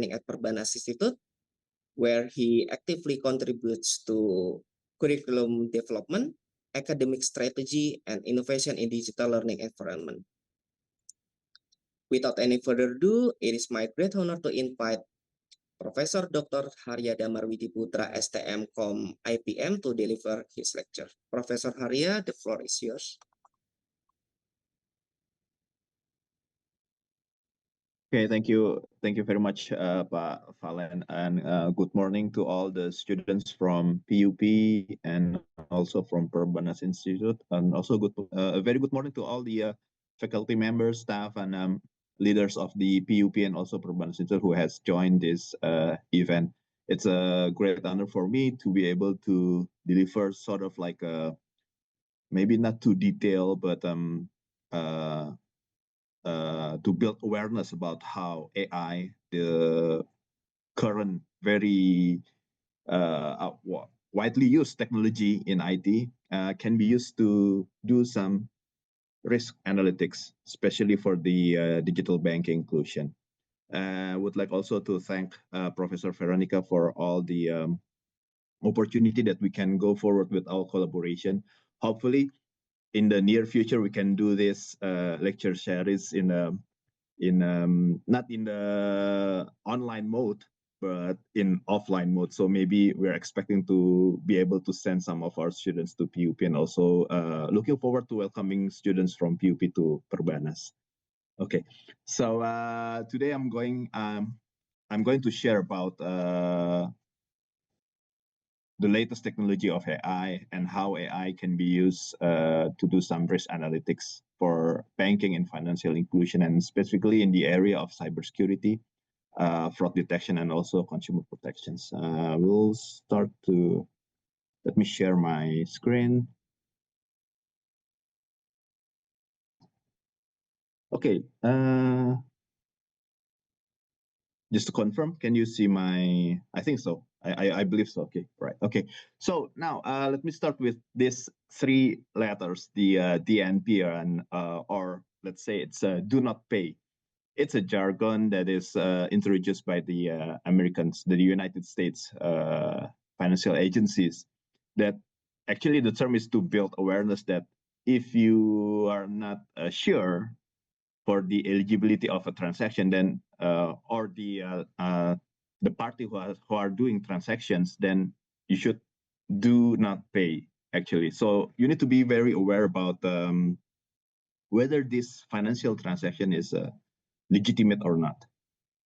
at Perbanas Institute, where he actively contributes to curriculum development, academic strategy, and innovation in digital learning environment. Without any further ado, it is my great honor to invite Professor Dr. Harya Damarwidi Putra, STM Com IPM, to deliver his lecture. Professor Harya, the floor is yours. Okay, thank you. Thank you very much, Pak Valen, and good morning to all the students from PUP and also from Perbanas Institute, and also a very good morning to all the faculty members, staff, and leaders of the PUP and also Perbanas Institute who has joined this event. It's a great honor for me to be able to deliver sort of like maybe not too detailed, but to build awareness about how AI, the current very widely used technology in IT, can be used to do some risk analytics, especially for the digital banking inclusion. I would like also to thank Professor Veronica for all the opportunity that we can go forward with our collaboration. Hopefully, in the near future, we can do this lecture series in not in the online mode, but in offline mode. So maybe we're expecting to be able to send some of our students to PUP, and also looking forward to welcoming students from PUP to Perbanas. Okay, so today I'm going to share about the latest technology of AI and how AI can be used to do some risk analytics for banking and financial inclusion, and specifically in the area of cybersecurity, fraud detection, and also consumer protections. We'll start to, let me share my screen. Okay, just to confirm, can you see my, I think so. I believe so. Okay, right. Okay. So now let me start with these three letters, the DNP, and or let's say it's do not pay. It's a jargon that is introduced by the Americans, the United States financial agencies. That actually the term is to build awareness that if you are not sure for the eligibility of a transaction, then or the party who are doing transactions, then you should do not pay, actually. So you need to be very aware about whether this financial transaction is legitimate or not,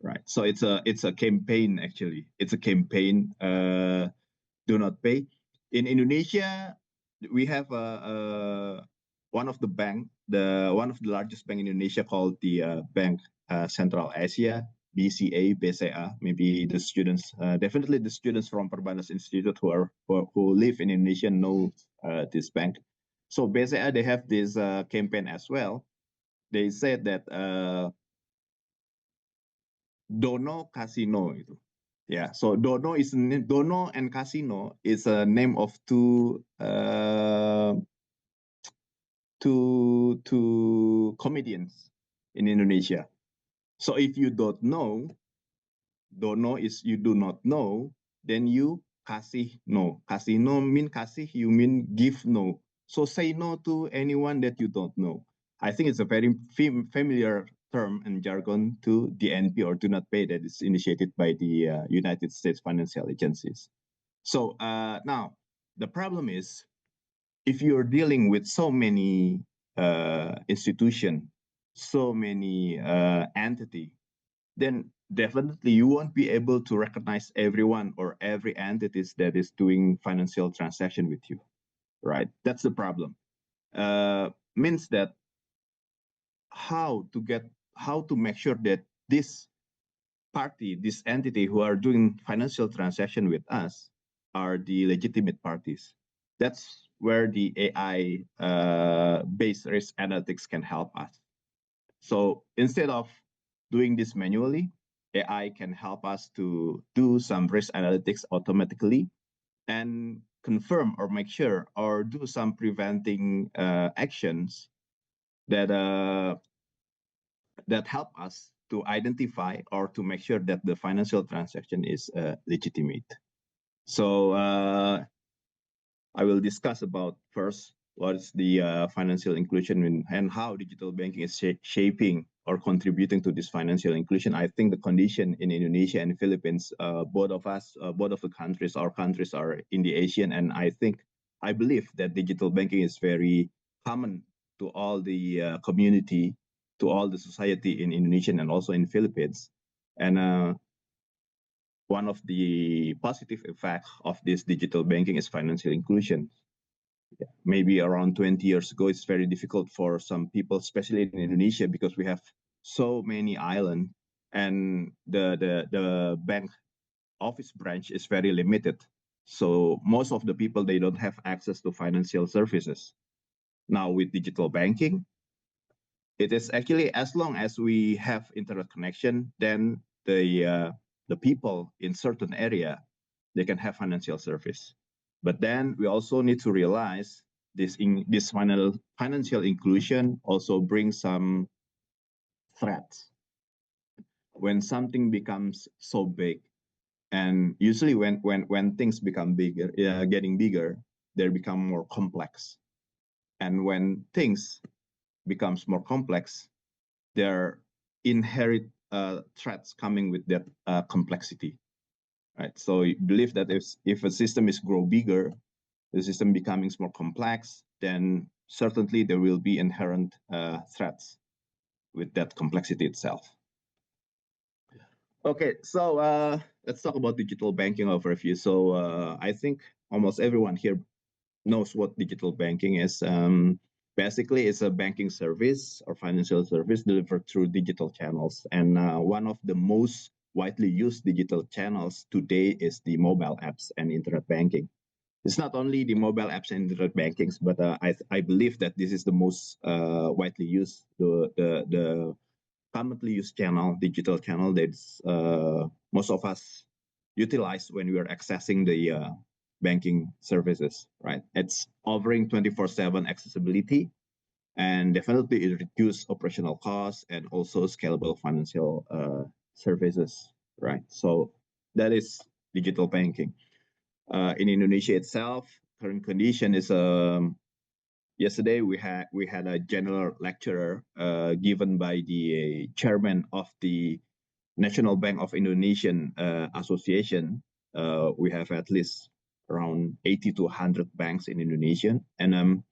right? So it's a campaign, actually. It's a campaign, do not pay. In Indonesia, we have one of the largest bank in Indonesia called the Bank Central Asia, BCA. Maybe the students, definitely the students from Perbanas Institute who live in Indonesia know this bank. So BCA, they have this campaign as well. They said that Dono Casino itu. Yeah, so Dono and Casino is a name of two comedians in Indonesia. So if you don't know, Dono is you do not know, then you kasih no. Kasih no mean kasih, you mean give no. So say no to anyone that you don't know. I think it's a very familiar term and jargon to DNP, or do not pay, that is initiated by the United States financial agencies. So now the problem is, if you're dealing with so many institutions, so many entity, then definitely you won't be able to recognize everyone or every entities that is doing financial transaction with you, right? That's the problem. Means that how to make sure that this party, this entity who are doing financial transaction with us are the legitimate parties. That's where the AI based risk analytics can help us. So instead of doing this manually, AI can help us to do some risk analytics automatically and confirm or make sure or do some preventing actions that that help us to identify or to make sure that the financial transaction is legitimate. So I will discuss about first what is the financial inclusion and how digital banking is shaping or contributing to this financial inclusion. I think the condition in Indonesia and Philippines, both of the countries, our countries are in the Asian, and I believe that digital banking is very common to all the community, to all the society in Indonesia and also in Philippines. And one of the positive effects of this digital banking is financial inclusion. Maybe around 20 years ago, it's very difficult for some people, especially in Indonesia, because we have so many islands and the bank office branch is very limited. So most of the people, they don't have access to financial services. Now with digital banking, it is actually as long as we have internet connection, then the people in certain area, they can have financial service. But then we also need to realize this financial inclusion also brings some threats. When something becomes so big, and usually when things become bigger, getting bigger, they become more complex. And when things becomes more complex, there are inherent threats coming with that complexity. Right. So we believe that if a system is grow bigger, the system becoming more complex, then certainly there will be inherent threats with that complexity itself. Okay, so let's talk about digital banking overview. So I think almost everyone here knows what digital banking is. Basically, it's a banking service or financial service delivered through digital channels. And one of the most widely used digital channels today is the mobile apps and internet banking. It's not only the mobile apps and internet bankings, but I believe that this is the most widely used, the commonly used channel, digital channel that's most of us utilize when we are accessing the banking services, right? It's offering 24/7 accessibility, and definitely it reduces operational costs and also scalable financial services, right? So that is digital banking. In Indonesia itself, current condition is yesterday we had a general lecture given by the chairman of the National Bank of Indonesian Association. We have at least around 80 to 100 banks in Indonesia, and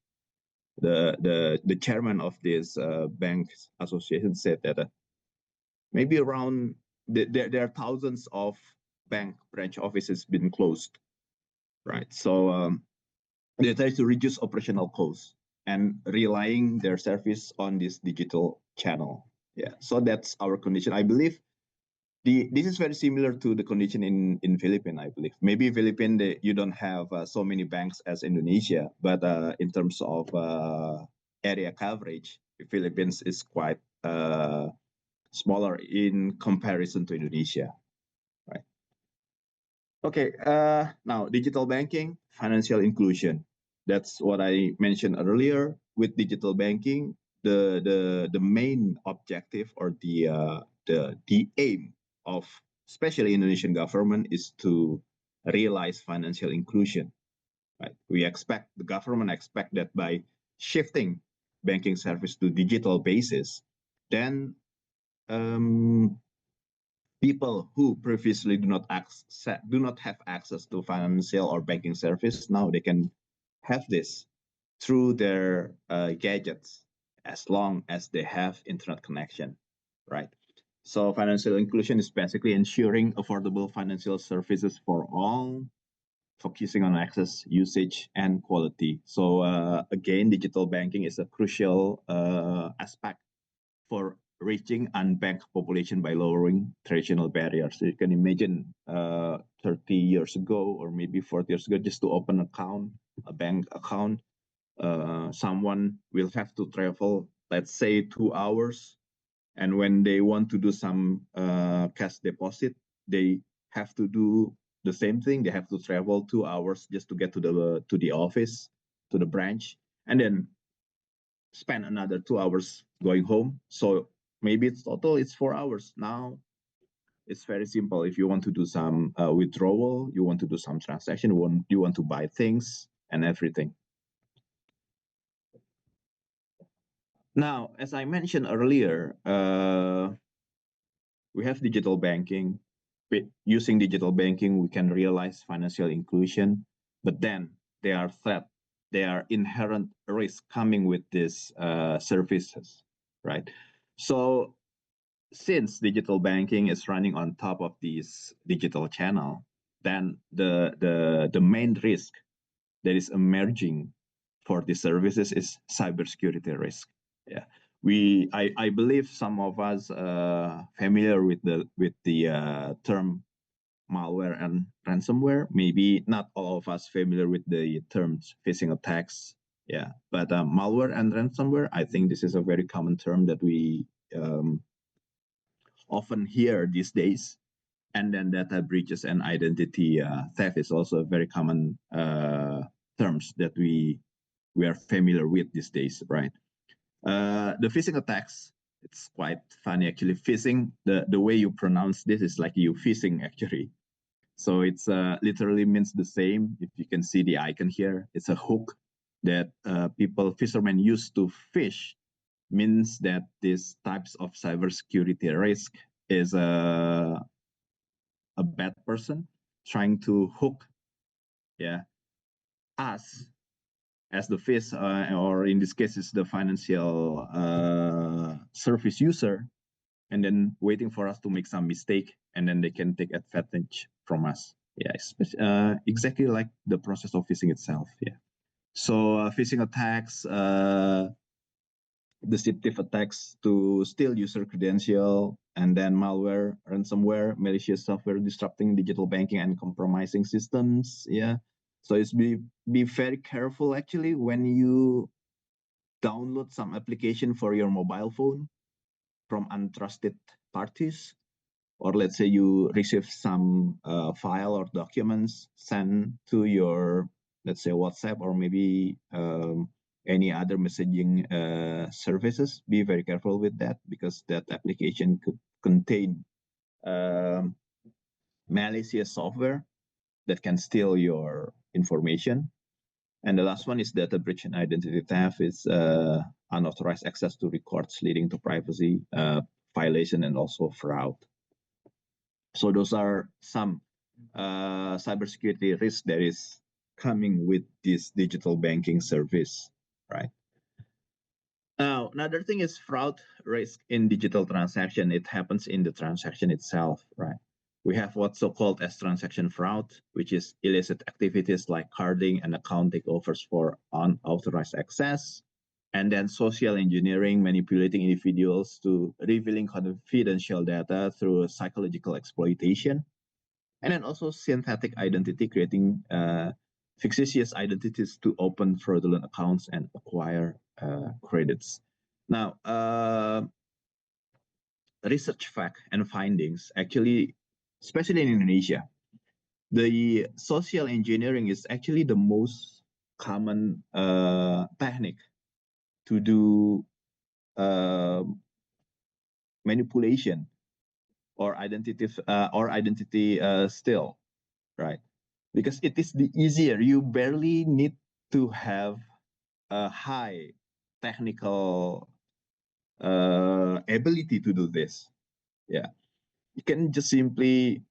the chairman of this banks association said that maybe around there are thousands of bank branch offices been closed, right? So they try to reduce operational costs and relying their service on this digital channel. Yeah, so that's our condition. I believe this is very similar to the condition in Philippines. I believe maybe Philippines you don't have so many banks as Indonesia, but in terms of area coverage, Philippines is quite smaller in comparison to Indonesia, right? Okay, now digital banking, financial inclusion. That's what I mentioned earlier. With digital banking, the main objective or the aim of especially Indonesian government is to realize financial inclusion. Right? The government expect that by shifting banking service to digital basis, then people who previously do not have access to financial or banking service, now they can have this through their gadgets as long as they have internet connection, right? So financial inclusion is basically ensuring affordable financial services for all, focusing on access, usage, and quality. So again, digital banking is a crucial aspect for reaching unbanked population by lowering traditional barriers. So you can imagine 30 years ago or maybe 40 years ago, just to open a bank account, someone will have to travel, let's say 2 hours. And when they want to do some cash deposit, they have to do the same thing. They have to travel 2 hours just to get to the office, to the branch, and then spend another 2 hours going home. So maybe it's total, it's 4 hours. Now it's very simple. If you want to do some withdrawal, you want to do some transaction, you want to buy things and everything. Now, as I mentioned earlier, we have digital banking. Using digital banking, we can realize financial inclusion, but then there are threats, there are inherent risks coming with these services, right? So since digital banking is running on top of this digital channel, then the main risk that is emerging for these services is cybersecurity risk. Yeah, I believe some of us familiar with the term malware and ransomware. Maybe not all of us familiar with the terms phishing attacks. Yeah, but malware and ransomware, I think this is a very common term that we often hear these days. And then data breaches and identity theft is also a very common terms that we are familiar with these days, right? The phishing attacks, it's quite funny actually. Phishing, the way you pronounce this is like you phishing actually. So it's literally means the same. If you can see the icon here, it's a hook that fishermen use to fish. Means that these types of cybersecurity risk is a bad person trying to hook, yeah, us as the fish, or in this case, is the financial service user, and then waiting for us to make some mistake, and then they can take advantage from us. Yeah, exactly like the process of phishing itself. Yeah. So phishing attacks, deceptive attacks to steal user credential, and then malware, ransomware, malicious software disrupting digital banking and compromising systems. Yeah. So it's be very careful actually when you download some application for your mobile phone from untrusted parties, or let's say you receive some file or documents sent to your, let's say, WhatsApp, or maybe any other messaging services. Be very careful with that, because that application could contain malicious software that can steal your information. And the last one is data breach and identity theft. Is unauthorized access to records leading to privacy violation and also fraud. So those are some cybersecurity risks that is coming with this digital banking service, right? Now, another thing is fraud risk in digital transaction. It happens in the transaction itself, right? We have what's so-called as transaction fraud, which is illicit activities like carding and account takeovers for unauthorized access, and then social engineering, manipulating individuals to revealing confidential data through psychological exploitation, and then also synthetic identity, creating fictitious identities to open fraudulent accounts and acquire credits. Now, research fact and findings actually, especially in Indonesia, the social engineering is actually the most common technique to do manipulation or identity steal, right? Because it is the easier. You barely need to have a high technical ability to do this. Yeah, you can just simply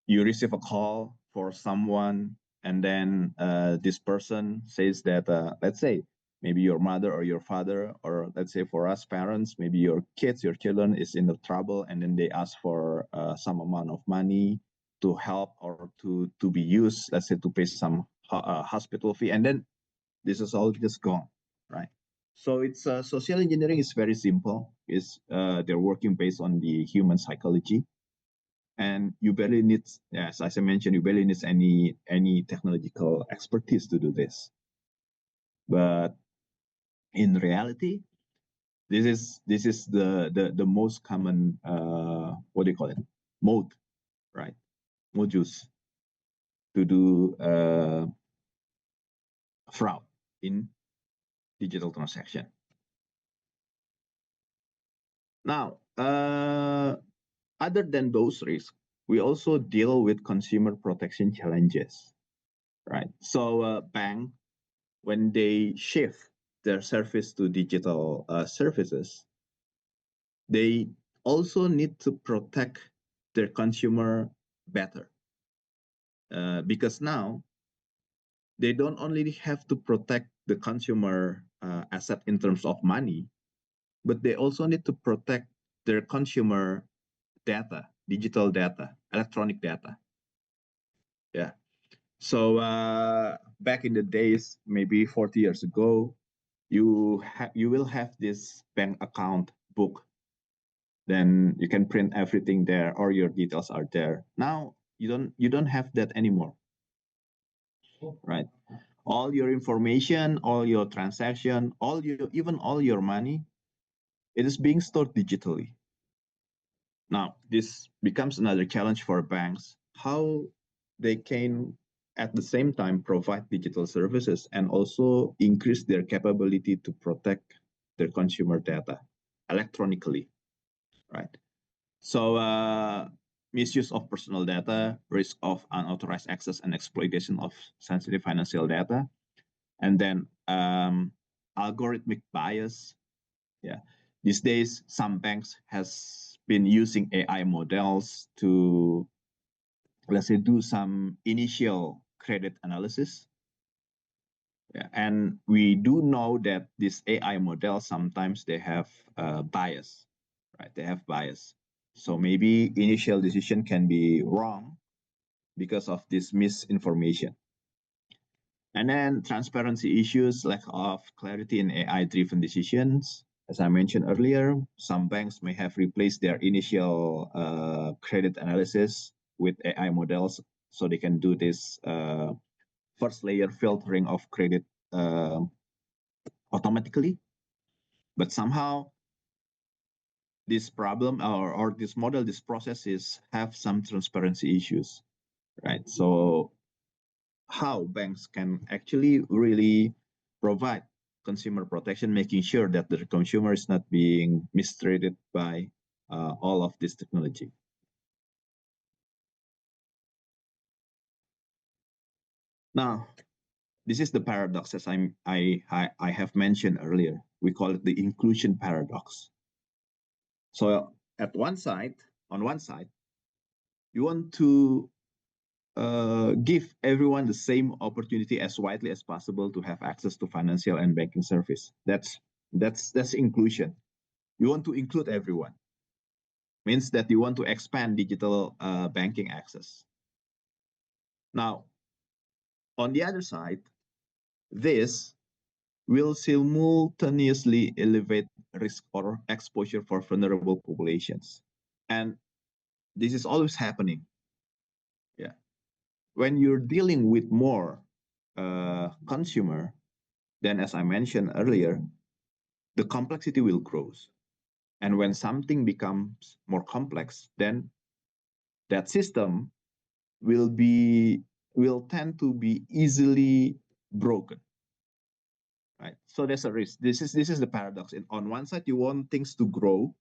you receive a call for someone, and then this person says that let's say maybe your mother or your father, or let's say for us parents, maybe your kids, your children is in the trouble, and then they ask for some amount of money to help or to be used, let's say to pay some hospital fee, and then this is all just gone, right? So it's social engineering is very simple. Is they're working based on the human psychology, and you barely need, yes, as I mentioned, you barely need any technological expertise to do this. But in reality, this is the most common what do you call it, mode, right? Modus to do fraud in digital transaction. Now, other than those risks, we also deal with consumer protection challenges, right? So, bank, when they shift their service to digital services, they also need to protect their consumer better, because now they don't only have to protect the consumer asset in terms of money, but they also need to protect their consumer data, digital data, electronic data. Yeah. So back in the days, maybe 40 years ago, you will have this bank account book. Then you can print everything there, or your details are there. Now you don't have that anymore, right? All your information, all your transaction, even all your money, it is being stored digitally. Now, this becomes another challenge for banks, how they can at the same time provide digital services and also increase their capability to protect their consumer data electronically, right? So, misuse of personal data, risk of unauthorized access and exploitation of sensitive financial data, and then algorithmic bias. Yeah, these days some banks has been using AI models to, let's say, do some initial credit analysis. Yeah, and we do know that these AI models sometimes they have bias, right? They have bias. So maybe initial decision can be wrong because of this misinformation. And then transparency issues, lack of clarity in AI-driven decisions. As I mentioned earlier, some banks may have replaced their initial credit analysis with AI models, so they can do this first layer filtering of credit automatically. But somehow this problem or this model, this processes have some transparency issues, right? So how banks can actually really provide consumer protection, making sure that the consumer is not being mistreated by all of this technology. Now, this is the paradox, as I have mentioned earlier. We call it the inclusion paradox. So, on one side, you want to give everyone the same opportunity as widely as possible to have access to financial and banking service. That's inclusion. You want to include everyone. Means that you want to expand digital banking access. Now, on the other side, this will simultaneously elevate risk or exposure for vulnerable populations. And this is always happening. Yeah. When you're dealing with more consumer, then as I mentioned earlier, the complexity will grow. And when something becomes more complex, then that system will tend to be easily broken, right? So there's a risk. This is the paradox. On one side, you want things to grow.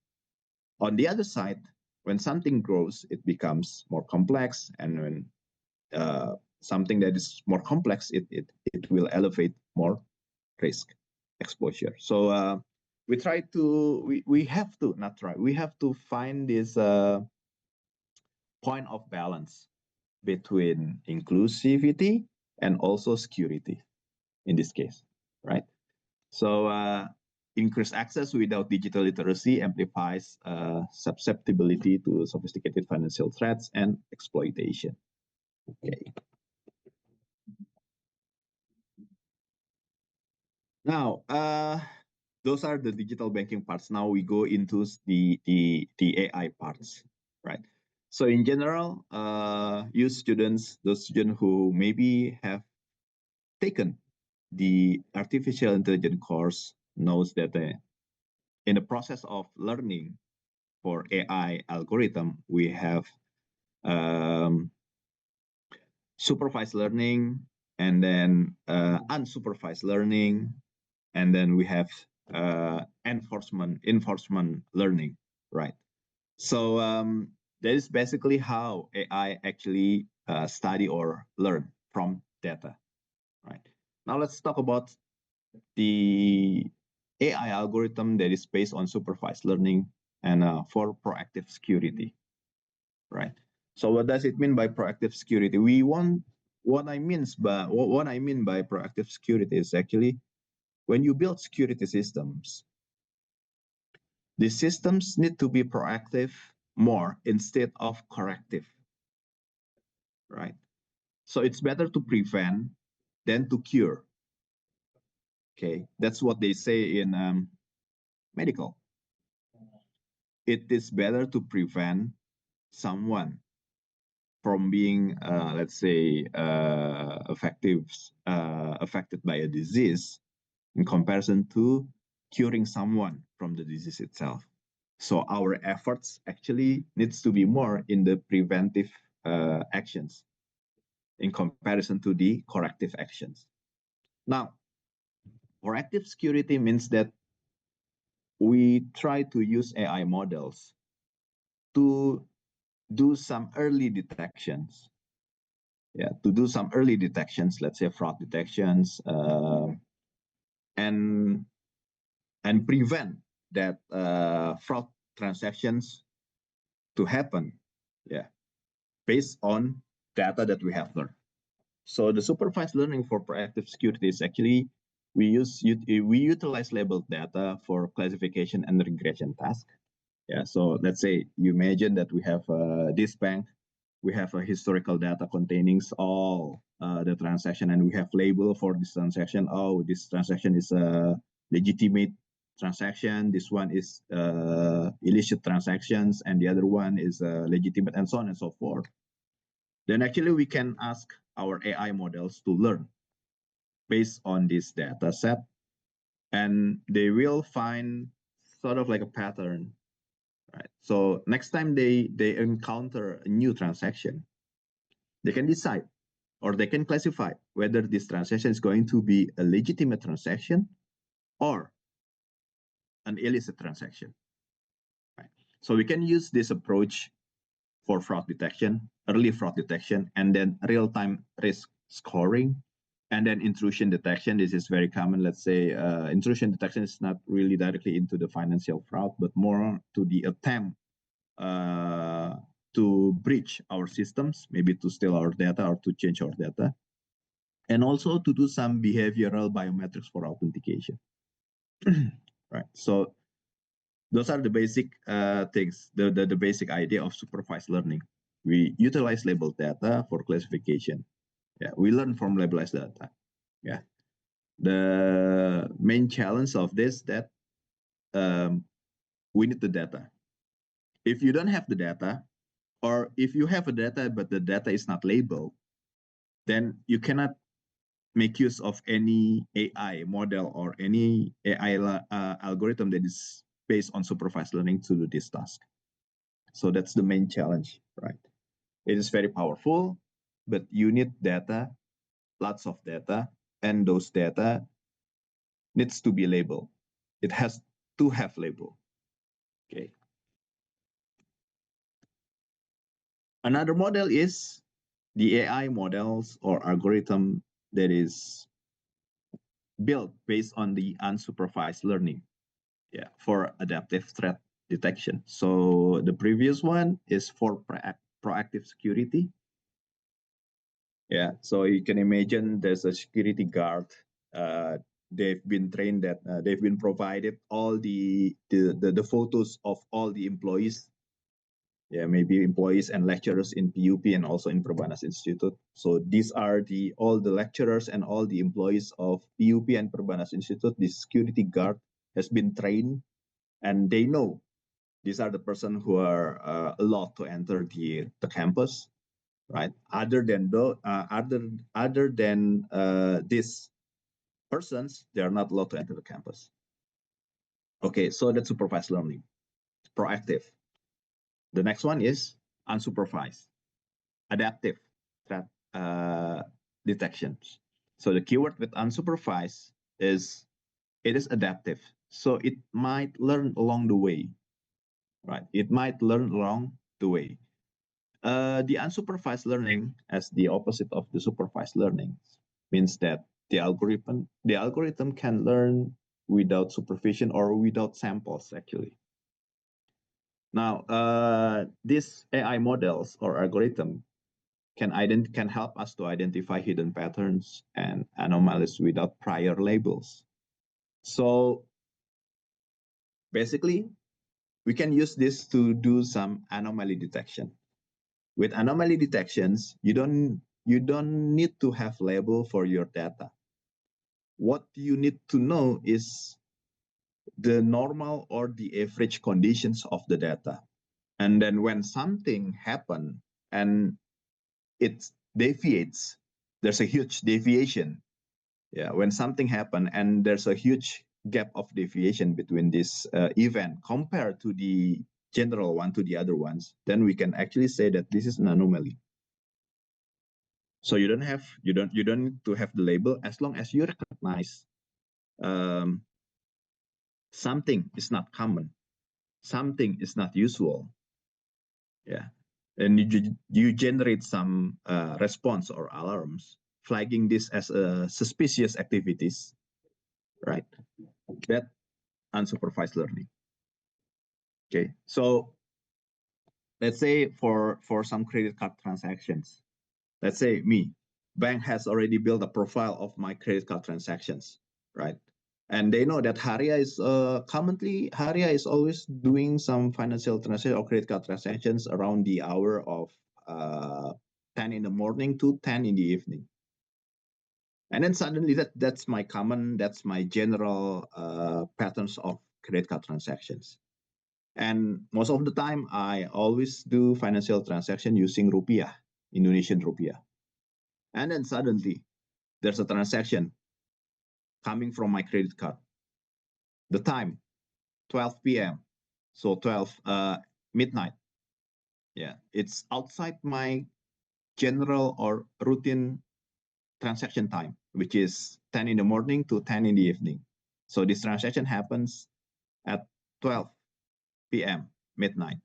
On the other side, when something grows, it becomes more complex, and when something that is more complex, it will elevate more risk exposure. So we have to not try. We have to find this point of balance between inclusivity and also security in this case, right? So increased access without digital literacy amplifies susceptibility to sophisticated financial threats and exploitation. Okay. Now, those are the digital banking parts. Now we go into the AI parts, right? So in general, those students who maybe have taken the artificial intelligence course knows that in the process of learning for AI algorithm, we have um, supervised learning, and then unsupervised learning, and then we have enforcement learning. right? So that is basically how AI actually study or learn from data, right? Now let's talk about the AI algorithm that is based on supervised learning and for proactive security, right? So what does it mean by proactive security? What I mean by proactive security is actually when you build security systems, the systems need to be proactive more instead of corrective, right? So it's better to prevent than to cure. Okay, that's what they say in medical. It is better to prevent someone from being, let's say, affected by a disease in comparison to curing someone from the disease itself. So our efforts actually needs to be more in the preventive actions in comparison to the corrective actions. Now, proactive security means that we try to use AI models to do some early detections. Yeah, to do some early detections, let's say fraud detections, and prevent that fraud transactions to happen. Yeah, based on data that we have learned. So the supervised learning for proactive security is actually we utilize labeled data for classification and regression task. Yeah, so let's say you imagine that we have this bank, we have a historical data containing all the transaction, and we have label for this transaction. Oh, this transaction is a legitimate transaction. This one is illicit transactions, and the other one is legitimate, and so on and so forth. Then actually we can ask our AI models to learn based on this data set, and they will find sort of like a pattern, right? So next time they encounter a new transaction, they can decide or they can classify whether this transaction is going to be a legitimate transaction or an illicit transaction, right? So we can use this approach for fraud detection, early fraud detection, and then real-time risk scoring, and then intrusion detection. This is very common. Let's say intrusion detection is not really directly into the financial fraud, but more to the attempt to breach our systems, maybe to steal our data or to change our data, and also to do some behavioral biometrics for authentication. Right. So those are the basic things, the basic idea of supervised learning. We utilize labeled data for classification. Yeah, we learn from labeled data. Yeah. The main challenge of this that we need the data. If you don't have the data, or if you have a data but the data is not labeled, then you cannot make use of any AI model or any AI algorithm that is based on supervised learning to do this task. So that's the main challenge, right? It is very powerful, but you need data, lots of data, and those data needs to be labeled. It has to have label. Okay. Another model is the AI models or algorithm that is built based on the unsupervised learning, yeah, for adaptive threat detection. So the previous one is for proactive security. Yeah, so you can imagine there's a security guard. They've been trained that they've been provided all the photos of all the employees. Yeah, maybe employees and lecturers in PUP and also in Perbanas Institute. So these are all the lecturers and all the employees of PUP and Perbanas Institute. The security guard has been trained, and they know these are the person who are allowed to enter the campus, right? Other than these persons, they are not allowed to enter the campus. Okay, so that's supervised learning, proactive. The next one is unsupervised, adaptive threat detections. So the keyword with unsupervised is it is adaptive. So it might learn along the way. right? It might learn along the way. The unsupervised learning, as the opposite of the supervised learning, means that the algorithm can learn without supervision or without samples actually. Now, these AI models or algorithm can help us to identify hidden patterns and anomalies without prior labels. So basically, we can use this to do some anomaly detection. With anomaly detections, you don't need to have label for your data. What you need to know is the normal or the average conditions of the data. And then when something happen and it deviates, there's a huge deviation. Yeah, when something happen and there's a huge gap of deviation between this event compared to the general one to the other ones, then we can actually say that this is an anomaly. So you don't need to have the label as long as you recognize um, something is not common, something is not usual. Yeah, and you generate some response or alarms flagging this as suspicious activities, right? That unsupervised learning. Okay, so let's say for some credit card transactions, let's say bank has already built a profile of my credit card transactions, right? And they know that Haria is always doing some financial transaction or credit card transactions around the hour of 10 in the morning to 10 in the evening. And then suddenly that's my general patterns of credit card transactions. And most of the time, I always do financial transaction using rupiah, Indonesian rupiah. And then suddenly, there's a transaction coming from my credit card. The time, 12 p.m. So 12 midnight. Yeah, it's outside my general or routine transaction time, which is 10 in the morning to 10 in the evening. So this transaction happens at 12 p.m. midnight,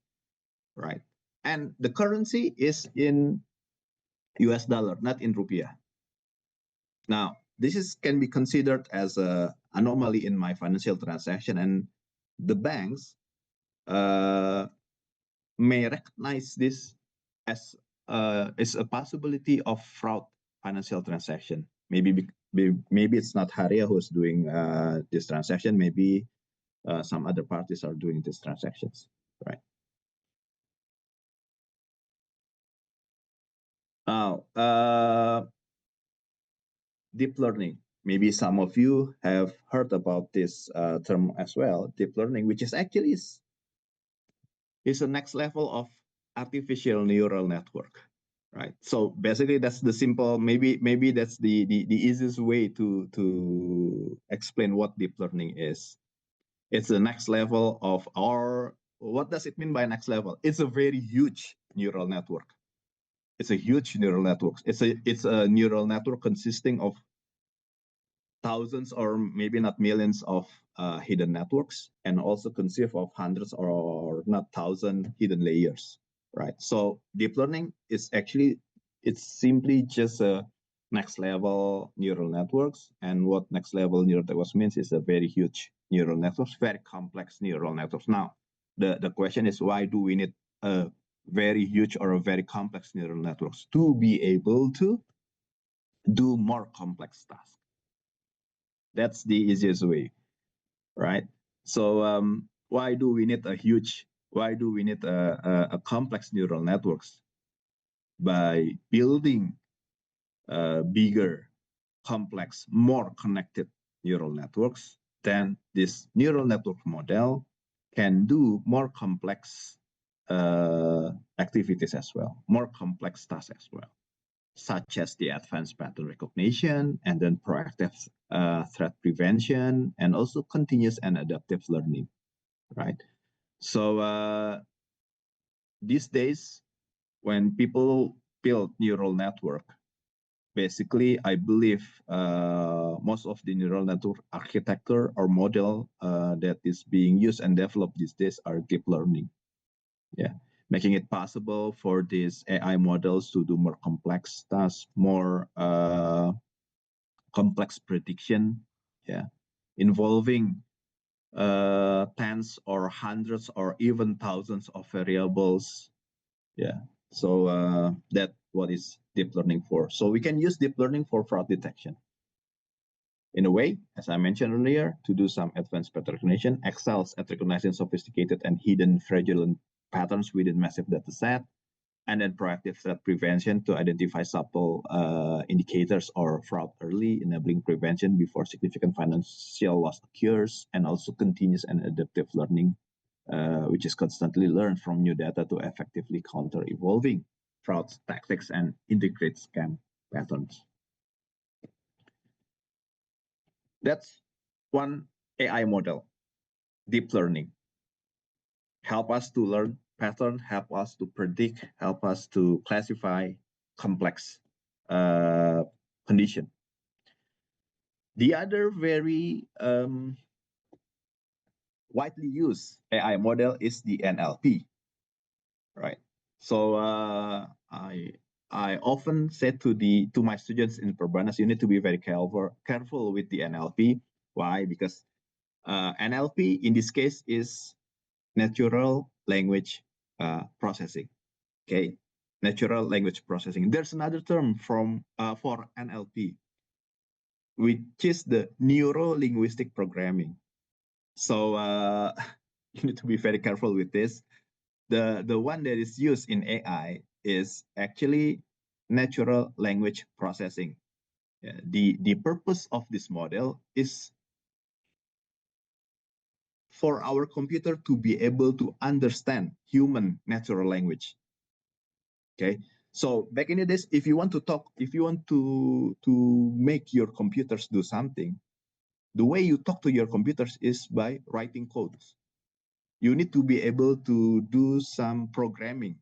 right? And the currency is in US dollar, not in rupiah. Now, can be considered as a anomaly in my financial transaction, and the banks uh, may recognize this as a possibility of fraud financial transaction. Maybe it's not Haria who's doing this transaction. Maybe some other parties are doing these transactions, right? Now, deep learning. Maybe some of you have heard about this term as well, deep learning, which is actually is the next level of artificial neural network, right? So basically, that's the simple. Maybe that's the easiest way to explain what deep learning is. It's the next level of our. What does it mean by next level? It's a very huge neural network. It's a huge neural network. It's a neural network consisting of thousands or maybe not millions of hidden networks, and also consist of hundreds or not thousand hidden layers, right? So deep learning is actually, it's simply just a next level neural networks. And what next level neural networks means is a very huge neural networks, very complex neural networks. Now, the question is, why do we need a very huge or a very complex neural networks to be able to do more complex tasks? That's the easiest way, right? So why do we need a complex neural networks? By building bigger, complex, more connected neural networks, then this neural network model can do more complex activities as well, more complex tasks as well, such as the advanced pattern recognition, and then proactive threat prevention, and also continuous and adaptive learning, right? So these days, when people build neural network, basically, I believe most of the neural network architecture or model that is being used and developed these days are deep learning. Yeah, making it possible for these AI models to do more complex tasks, more complex prediction, yeah, involving tens or hundreds or even thousands of variables. Yeah, so that what is deep learning for. So we can use deep learning for fraud detection. In a way, as I mentioned earlier, to do some advanced pattern recognition, excels at recognizing sophisticated and hidden fraudulent patterns within massive data set, and then proactive threat prevention to identify subtle indicators or fraud early, enabling prevention before significant financial loss occurs, and also continuous and adaptive learning, which is constantly learned from new data to effectively counter evolving fraud tactics and integrate scam patterns. That's one AI model, deep learning. Help us to learn pattern, help us to predict, help us to classify complex condition. The other very widely used AI model is the NLP, right? So I often say to my students in Perbanas, you need to be very careful with the NLP. Why? Because NLP in this case is natural language processing. Okay, natural language processing. There's another term for NLP, which is the neuro linguistic programming. So you need to be very careful with this. The one that is used in AI is actually natural language processing. The purpose of this model is for our computer to be able to understand human natural language. Okay, so back in the days, if you want to talk, if you want to make your computers do something, the way you talk to your computers is by writing codes. You need to be able to do some programming.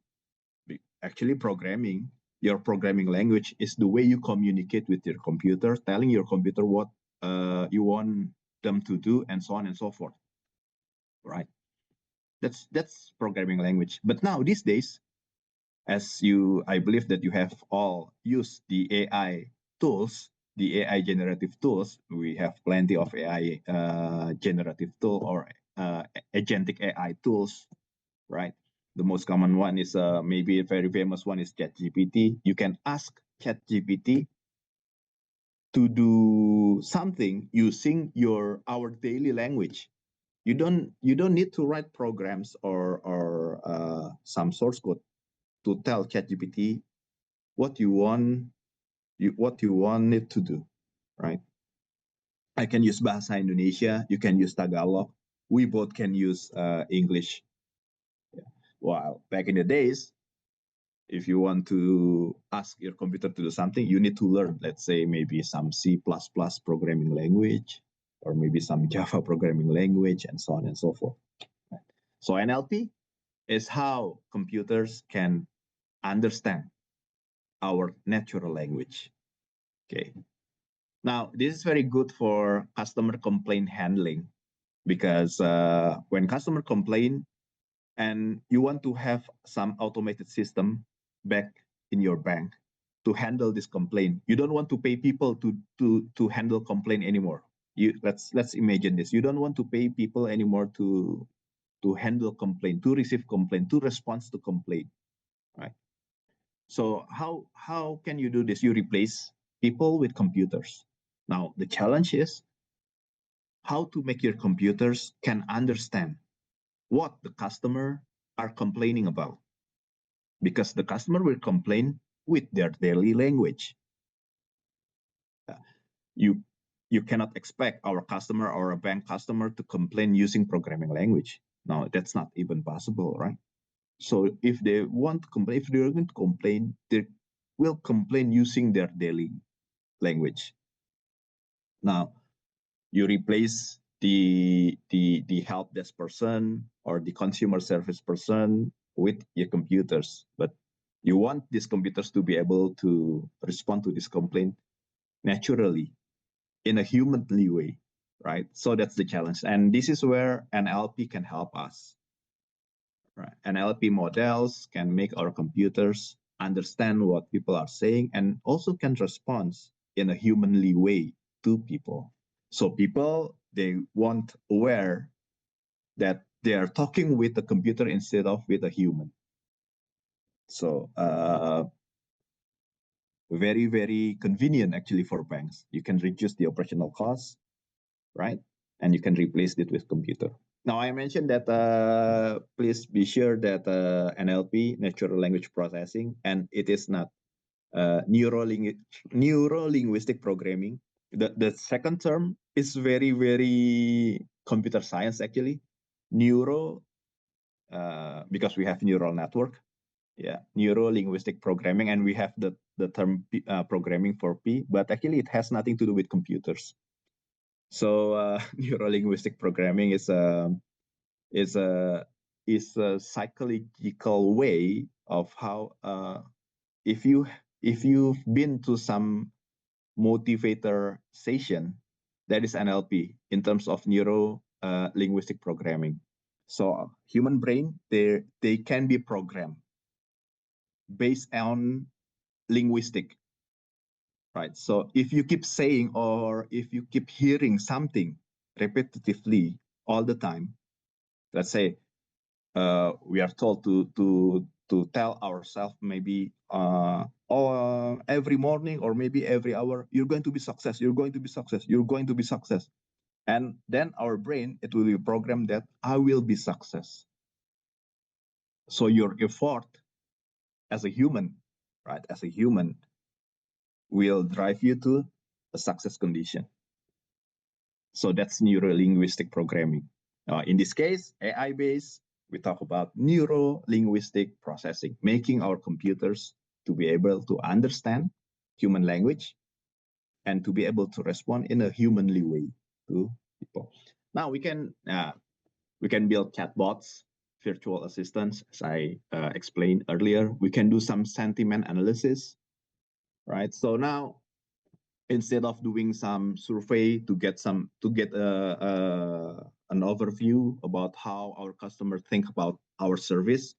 Actually, programming, your programming language is the way you communicate with your computer, telling your computer what you want them to do, and so on and so forth. Right? That's programming language. But now these days, I believe that you have all used the AI tools, the AI generative tools. We have plenty of AI generative tool or agentic AI tools, right? The most common one is maybe a very famous one is ChatGPT. You can ask ChatGPT to do something using our daily language. You don't need to write programs or some source code to tell ChatGPT what you want it to do, right? I can use Bahasa Indonesia, you can use Tagalog. We both can use English. While back in the days, if you want to ask your computer to do something, you need to learn, let's say, maybe some C++ programming language, or maybe some Java programming language, and so on and so forth. So NLP is how computers can understand our natural language. Okay. Now, this is very good for customer complaint handling, because when customer complain and you want to have some automated system back in your bank to handle this complaint, you don't want to pay people to handle complaint anymore. Let's imagine this. You don't want to pay people anymore to handle complaint, to receive complaint, to respond to complaint, right? So how can you do this? You replace people with computers. Now the challenge is how to make your computers can understand what the customer are complaining about, because the customer will complain with their daily language. You you cannot expect our customer or a bank customer to complain using programming language. No, that's not even possible, right? So if they want to complain, if they're going to complain, they will complain using their daily language. Now, you replace the help desk person or the consumer service person with your computers, but you want these computers to be able to respond to this complaint naturally in a humanly way, right? So that's the challenge, and this is where NLP can help us. Right. NLP models can make our computers understand what people are saying and also can respond in a humanly way to people. So people, they want aware that they are talking with a computer instead of with a human. So very, very convenient actually for banks. You can reduce the operational costs, right? And you can replace it with computer. Now I mentioned that please be sure that NLP, natural language processing, and it is not neuro-linguistic programming. The second term is very, very computer science actually. Neuro, because we have neural network. Yeah, neuro-linguistic programming, and we have the term programming for P, but actually it has nothing to do with computers. So neuro-linguistic programming is a psychological way of how if you've been to some motivator session, that is NLP in terms of neuro linguistic programming. So human brain, they can be programmed based on linguistic, right? So if you keep saying or if you keep hearing something repetitively all the time, let's say we are told to tell ourselves maybe every morning or maybe every hour, you're going to be success, you're going to be success, you're going to be success. And then our brain, it will be programmed that I will be success. So your effort as a human, right, as a human, will drive you to a success condition. So that's neuro-linguistic programming. In this case, AI-based, we talk about neuro-linguistic processing, making our computers to be able to understand human language and to be able to respond in a humanly way to people. Now we can build chatbots, virtual assistants, as I explained earlier. We can do some sentiment analysis, right? So now instead of doing some survey to get an overview about how our customers think about our service,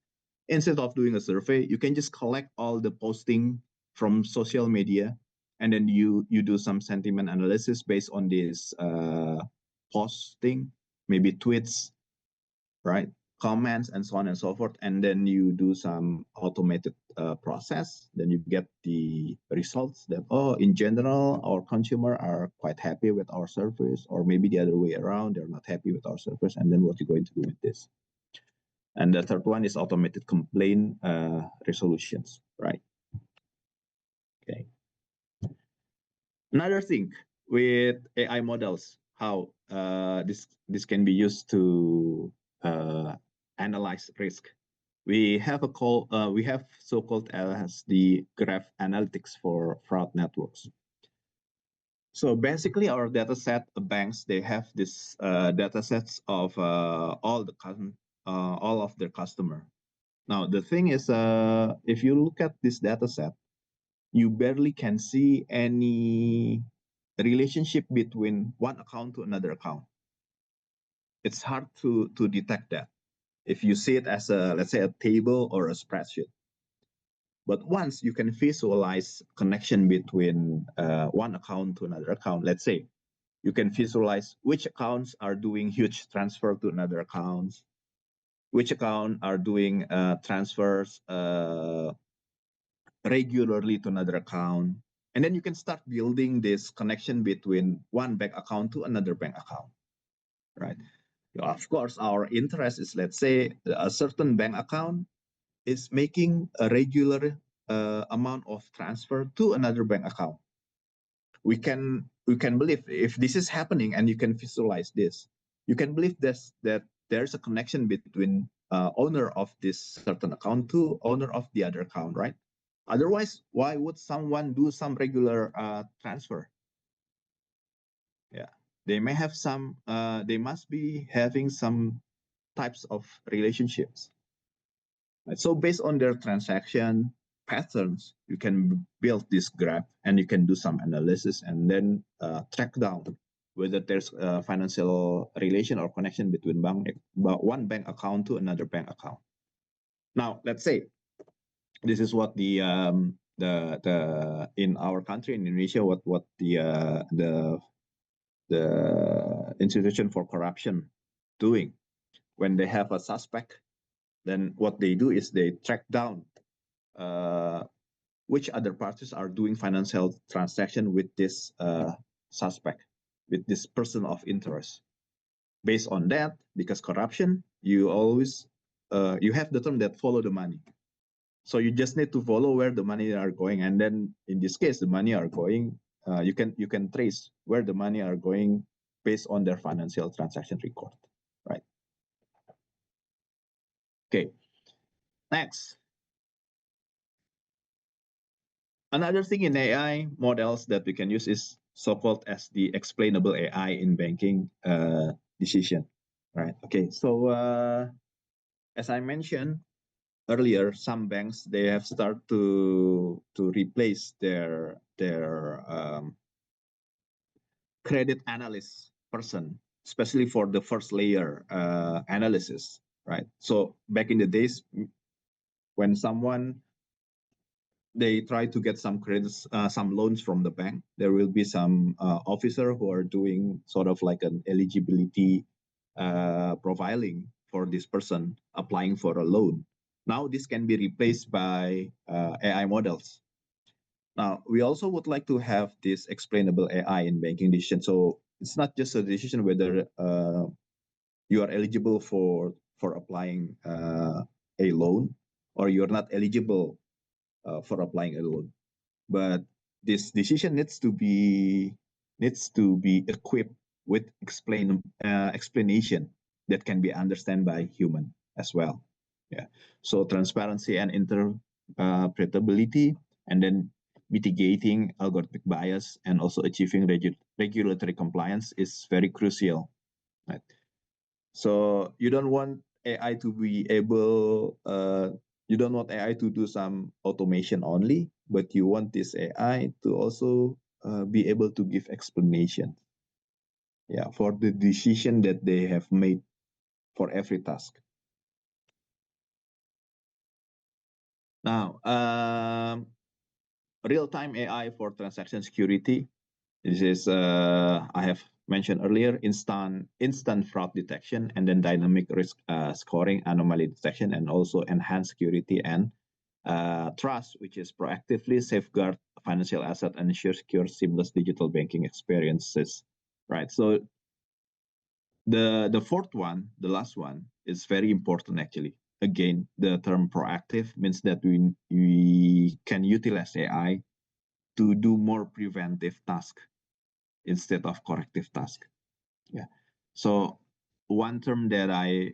instead of doing a survey, you can just collect all the posting from social media, and then you do some sentiment analysis based on this posting, maybe tweets, right? Comments and so on and so forth, and then you do some automated process. Then you get the results that, oh, in general, our consumer are quite happy with our service, or maybe the other way around, they're not happy with our service. And then what you're going to do with this? And the third one is automated complaint resolutions, right? Okay. Another thing with AI models, how this can be used to analyze risk. We have so-called as the graph analytics for fraud networks. So basically, our data set, banks, they have this data sets of all of their customer. Now the thing is, if you look at this data set, you barely can see any relationship between one account to another account. It's hard to detect that if you see it as a, let's say, a table or a spreadsheet. But once you can visualize connection between one account to another account, let's say, you can visualize which accounts are doing huge transfer to another accounts, which account are doing transfers regularly to another account. And then you can start building this connection between one bank account to another bank account, right? Of course, our interest is, let's say, a certain bank account is making a regular amount of transfer to another bank account. We can believe if this is happening, and you can visualize this, you can believe this, that there's a connection between owner of this certain account to owner of the other account, right? Otherwise, why would someone do some regular transfer? Yeah, they may have some. They must be having some types of relationships. Right? So based on their transaction patterns, you can build this graph, and you can do some analysis, and then track down whether there's a financial relation or connection between one bank account to another bank account. Now, let's say this is what the in our country in Indonesia, what the institution for corruption doing when they have a suspect. Then what they do is they track down which other parties are doing financial transaction with this suspect, with this person of interest. Based on that, because corruption, you always you have the term that follow the money. So you just need to follow where the money are going, and then in this case, the money are going. You can trace where the money are going based on their financial transaction record, right? Okay. Next, another thing in AI models that we can use is so-called as the explainable AI in banking decision, right? Okay. So as I mentioned earlier, some banks they have started to replace their credit analyst person, especially for the first layer analysis, right? So back in the days when someone they try to get some credits, some loans from the bank, there will be some officer who are doing sort of like an eligibility profiling for this person applying for a loan. Now this can be replaced by AI models. Now, we also would like to have this explainable AI in banking decision. So it's not just a decision whether you are eligible for applying a loan or you're not eligible for applying a loan, but this decision needs to be equipped with explanation that can be understood by human as well. Yeah. So transparency and interpretability, and then mitigating algorithmic bias and also achieving regulatory compliance is very crucial. Right. So you don't want AI to be able, you don't want AI to do some automation only, but you want this AI to also be able to give explanation, yeah, for the decision that they have made for every task. Now, real-time AI for transaction security. This is I have mentioned earlier, instant fraud detection, and then dynamic risk scoring, anomaly detection, and also enhanced security and trust, which is proactively safeguard financial asset and ensure secure, seamless digital banking experiences. Right. So the fourth one, the last one, is very important actually. Again, the term proactive means that we can utilize AI to do more preventive tasks instead of corrective task. Yeah. So one term that I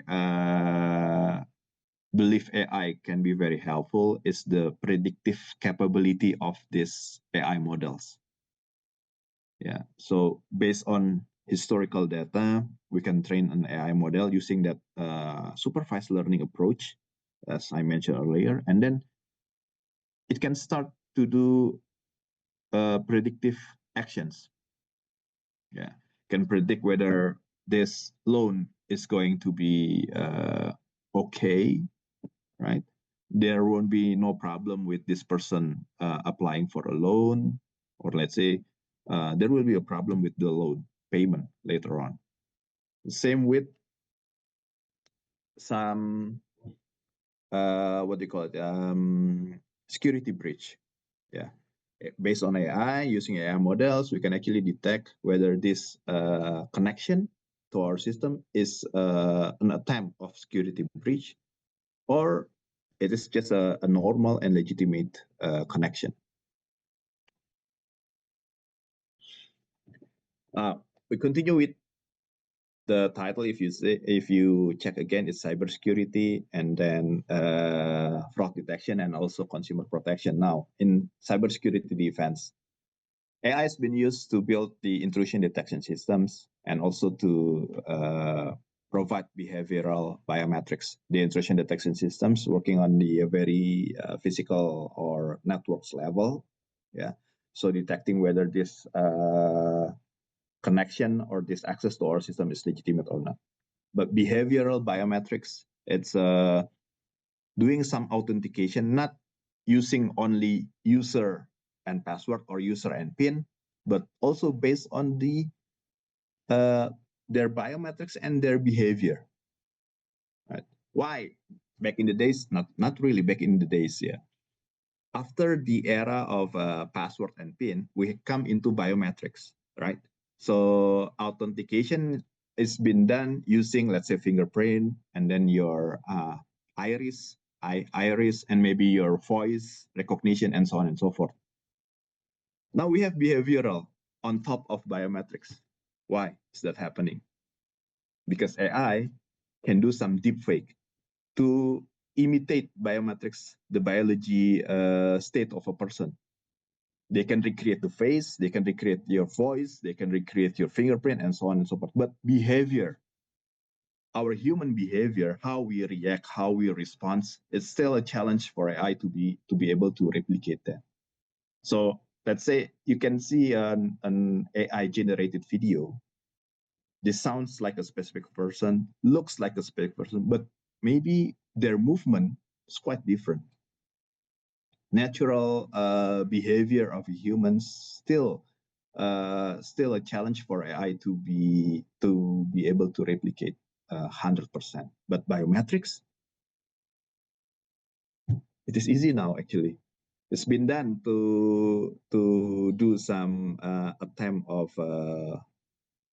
believe AI can be very helpful is the predictive capability of these AI models. Yeah. So based on historical data, we can train an AI model using that supervised learning approach, as I mentioned earlier, and then it can start to do predictive actions. Yeah, can predict whether this loan is going to be okay, right? There won't be no problem with this person applying for a loan, or let's say there will be a problem with the loan payment later on. Same with some what do you call it? Security breach. Yeah. Based on AI, using AI models, we can actually detect whether this connection to our system is an attempt of security breach, or it is just a normal and legitimate connection. We continue with the title. If you check again, it's cybersecurity, and then fraud detection, and also consumer protection. Now, in cybersecurity defense, AI has been used to build the intrusion detection systems and also to provide behavioral biometrics. The intrusion detection systems working on the very physical or networks level. Yeah. So detecting whether this connection or this access to our system is legitimate or not. But behavioral biometrics, it's doing some authentication, not using only user and password or user and PIN, but also based on their biometrics and their behavior. Right? Why? Back in the days, not really back in the days, yeah. After the era of password and PIN, we come into biometrics, right? So authentication is been done using, let's say, fingerprint, and then your iris, and maybe your voice recognition, and so on and so forth. Now we have behavioral on top of biometrics. Why is that happening? Because AI can do some deepfake to imitate biometrics, the biology state of a person. They can recreate the face, they can recreate your voice, they can recreate your fingerprint, and so on and so forth. But behavior, our human behavior, how we react, how we respond, is still a challenge for AI to be able to replicate that. So let's say you can see an AI generated video. This sounds like a specific person, looks like a specific person, but maybe their movement is quite different. Natural behavior of humans still a challenge for AI to be able to replicate 100%. But biometrics, it is easy now. Actually, it's been done to do some attempt of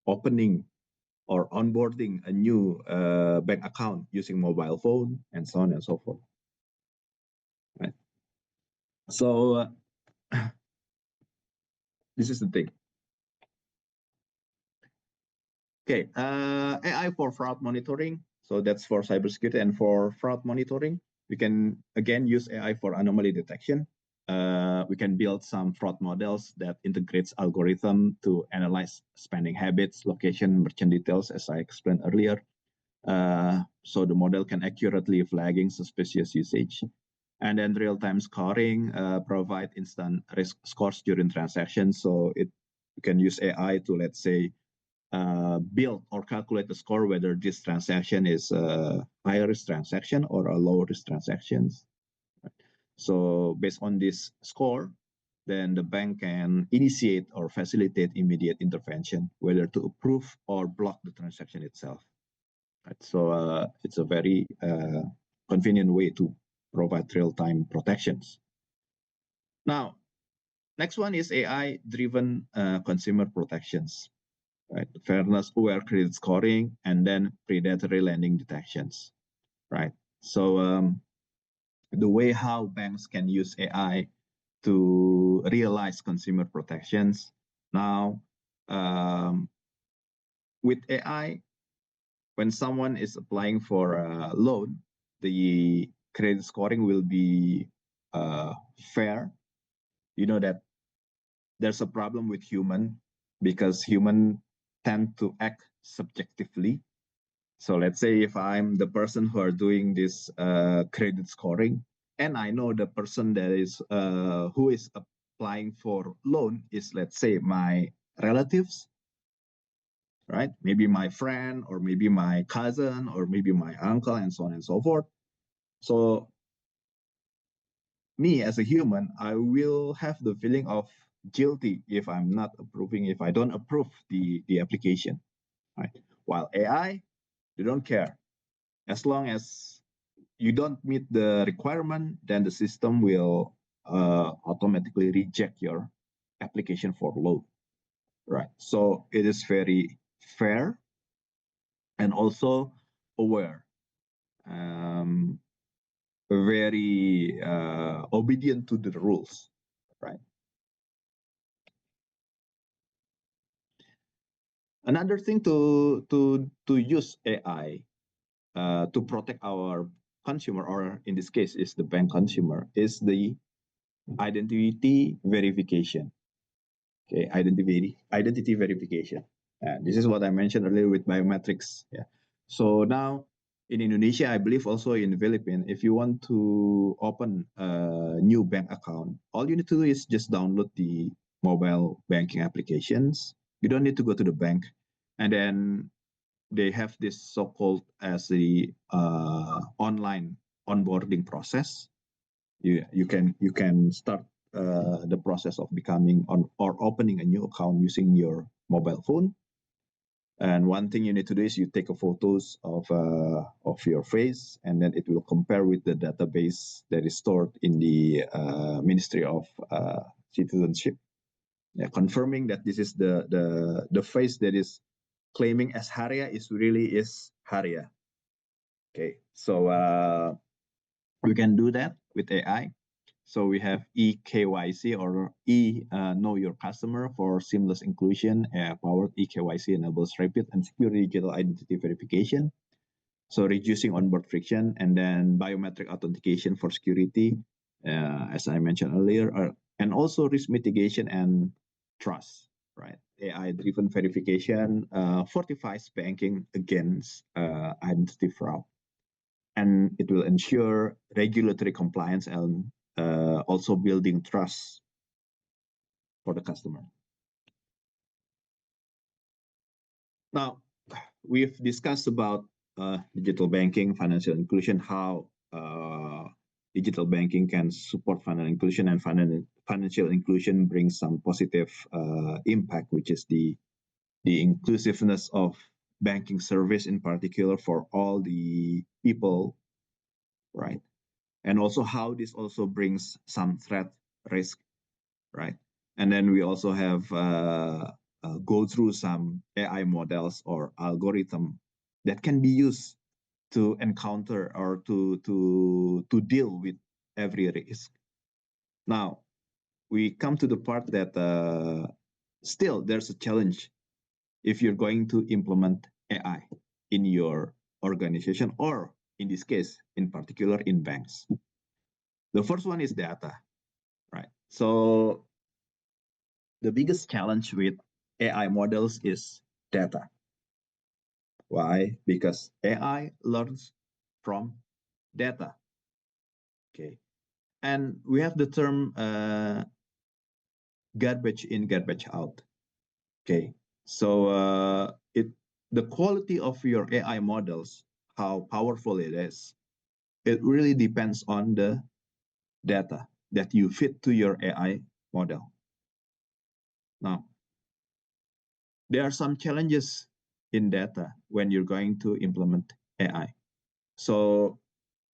opening or onboarding a new bank account using mobile phone, and so on and so forth. Right. So this is the thing. Okay, AI for fraud monitoring. So that's for cybersecurity, and for fraud monitoring, we can again use AI for anomaly detection. We can build some fraud models that integrates algorithm to analyze spending habits, location, merchant details, as I explained earlier. So the model can accurately flagging suspicious usage. And then real-time scoring provide instant risk scores during transactions. So you can use AI to, let's say, build or calculate the score whether this transaction is a high risk transaction or a low risk transactions. So based on this score, then the bank can initiate or facilitate immediate intervention, whether to approve or block the transaction itself. Right? So it's a very convenient way to provide real-time protections. Now, next one is AI-driven consumer protections. Right, fairness-aware credit scoring, and then predatory lending detections. Right. So the way how banks can use AI to realize consumer protections now, with AI, when someone is applying for a loan, the credit scoring will be fair. You know that there's a problem with human, because human tend to act subjectively. So let's say if I'm the person who are doing this credit scoring, and I know the person that is who is applying for loan is, let's say, my relatives, right? Maybe my friend, or maybe my cousin, or maybe my uncle, and so on and so forth. So me as a human, I will have the feeling of guilty if I'm not approving, if I don't approve the application, right? While AI, they don't care. As long as you don't meet the requirement, then the system will automatically reject your application for loan, right? So it is very fair and also aware, very obedient to the rules, right? Another thing to use AI to protect our consumer, or in this case is the bank consumer, is the identity verification. Okay, identity verification. This is what I mentioned earlier with biometrics. Yeah. So now in Indonesia, I believe also in the Philippines, if you want to open a new bank account, all you need to do is just download the mobile banking applications. You don't need to go to the bank, and then they have this so-called as the online onboarding process. You can start the process of becoming on or opening a new account using your mobile phone. And one thing you need to do is you take a photos of your face, and then it will compare with the database that is stored in the Ministry of Citizenship, confirming that this is the face that is claiming as Haria really is Haria. Okay, so we can do that with AI. So we have eKYC or Know Your Customer for seamless inclusion. Powered eKYC enables rapid and secure digital identity verification. So reducing onboard friction, and then biometric authentication for security, as I mentioned earlier, and also risk mitigation and trust, right? AI-driven verification fortifies banking against identity fraud. And it will ensure regulatory compliance and also building trust for the customer. Now, we've discussed about digital banking, financial inclusion, how digital banking can support financial inclusion, and financial inclusion brings some positive impact, which is the inclusiveness of banking service in particular for all the people, right? And also how this also brings some threat risk, right? And then we also have go through some AI models or algorithm that can be used to encounter or to deal with every risk. Now, we come to the part that still there's a challenge if you're going to implement AI in your organization, or in this case, in particular in banks. The first one is data, right? So the biggest challenge with AI models is data. Why? Because AI learns from data. Okay. And we have the term garbage in, garbage out. Okay. So the quality of your AI models, how powerful it is, it really depends on the data that you fit to your AI model. Now, there are some challenges in data when you're going to implement AI. So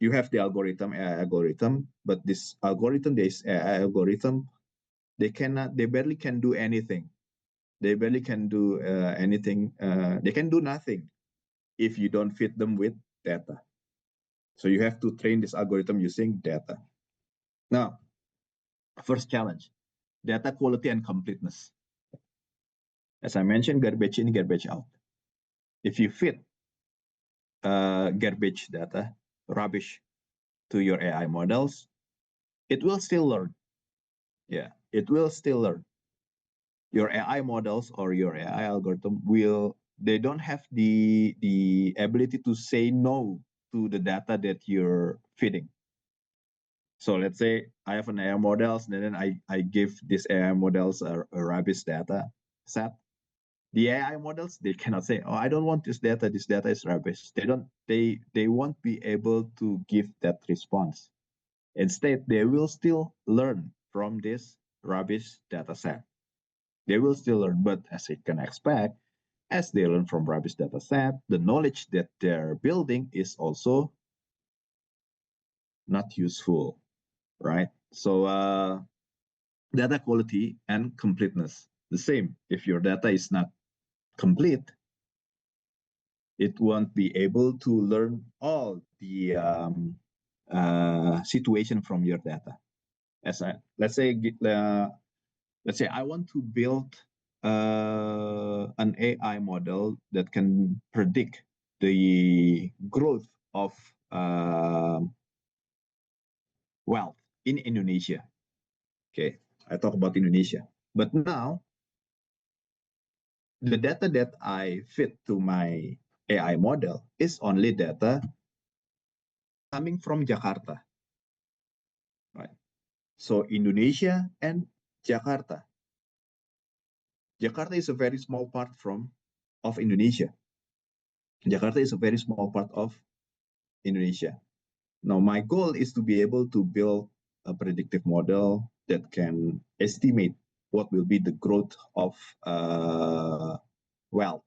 you have the AI algorithm, but this AI algorithm, they barely can do anything. They barely can do anything. They can do nothing if you don't fit them with data. So you have to train this algorithm using data. Now, first challenge, data quality and completeness. As I mentioned, garbage in, garbage out. If you fit garbage data, rubbish, to your AI models, it will still learn. Yeah, it will still learn. Your AI models or your AI algorithm they don't have the ability to say no to the data that you're feeding. So let's say I have an AI models, and then I give this AI models a rubbish data set. The AI models, they cannot say, oh, I don't want this data is rubbish. They won't be able to give that response. Instead, they will still learn from this rubbish data set. They will still learn, but as you can expect, as they learn from rubbish data set, the knowledge that they're building is also not useful, right? So data quality and completeness, the same. If your data is not complete, it won't be able to learn all the situation from your data. Let's say I want to build an AI model that can predict the growth of wealth in Indonesia. Okay, I talk about Indonesia. But now, the data that I fit to my AI model is only data coming from Jakarta. Right? So Indonesia and Jakarta. Jakarta is a very small part of Indonesia. Jakarta is a very small part of Indonesia. Now, my goal is to be able to build a predictive model that can estimate what will be the growth of wealth,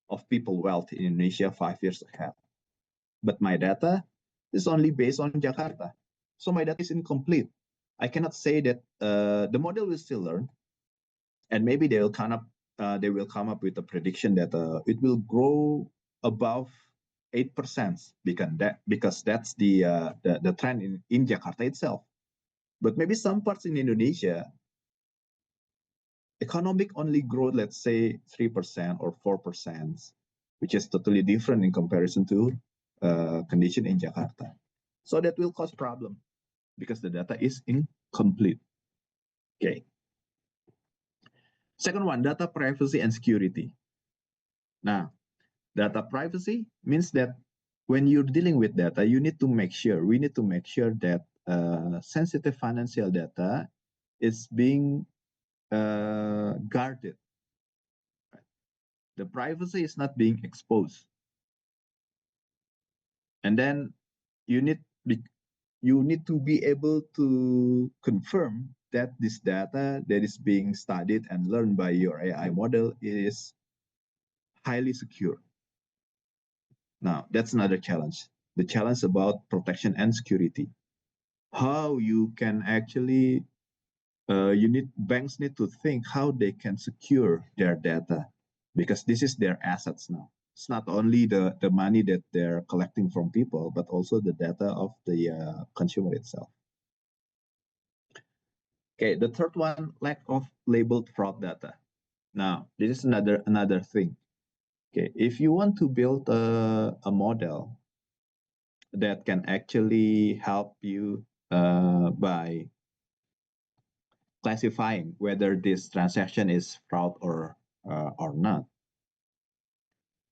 of people wealth in Indonesia 5 years ahead. But my data is only based on Jakarta. So my data is incomplete. I cannot say that the model will still learn, and maybe they will come up with a prediction that it will grow above 8% because that's the trend in Jakarta itself. But maybe some parts in Indonesia, economic only growth, let's say 3% or 4%, which is totally different in comparison to condition in Jakarta. So that will cause problem because the data is incomplete. Okay. Second one, data privacy and security. Now, data privacy means that when you're dealing with data, we need to make sure that sensitive financial data is being guarded. The privacy is not being exposed. And then you need to be able to confirm that this data that is being studied and learned by your AI model is highly secure. Now, that's another challenge. The challenge about protection and security. How you can actually, banks need to think how they can secure their data because this is their assets now. It's not only the money that they're collecting from people, but also the data of the consumer itself. Okay, the third one, lack of labeled fraud data. Now, this is another thing. Okay, if you want to build a model that can actually help you by classifying whether this transaction is fraud or not,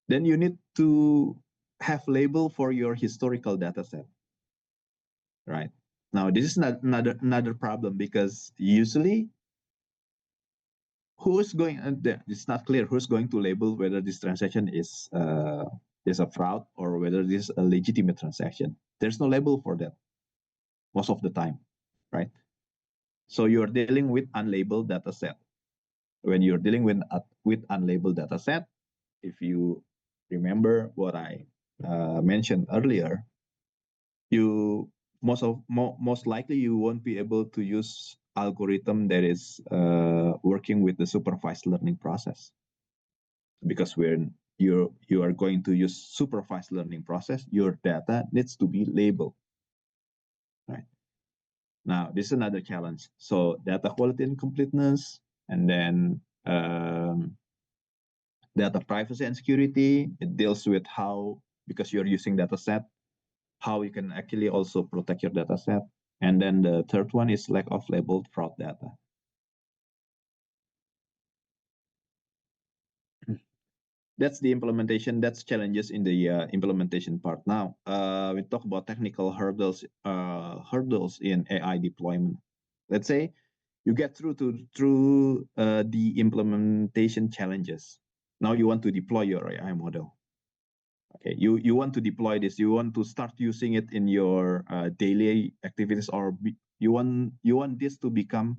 then you need to have label for your historical data set, right? Now, this is not another problem because usually it's not clear who's going to label whether this transaction is a fraud or whether this is a legitimate transaction. There's no label for that most of the time, right? So you're dealing with unlabeled data set. When you're dealing with unlabeled data set, if you remember what I mentioned earlier, you most likely you won't be able to use algorithm that is working with the supervised learning process, because when you are going to use supervised learning process, your data needs to be labeled, right? Now, this is another challenge. So data quality and completeness, and then data privacy and security. It deals with how, because you're using data set, how you can actually also protect your data set. And then the third one is lack of labeled fraud data. That's the implementation. That's challenges in the implementation part. Now, we talk about technical hurdles in AI deployment. Let's say you get through the implementation challenges. Now you want to deploy your AI model. Okay, you want to deploy this. You want to start using it in your daily activities, or you want this to become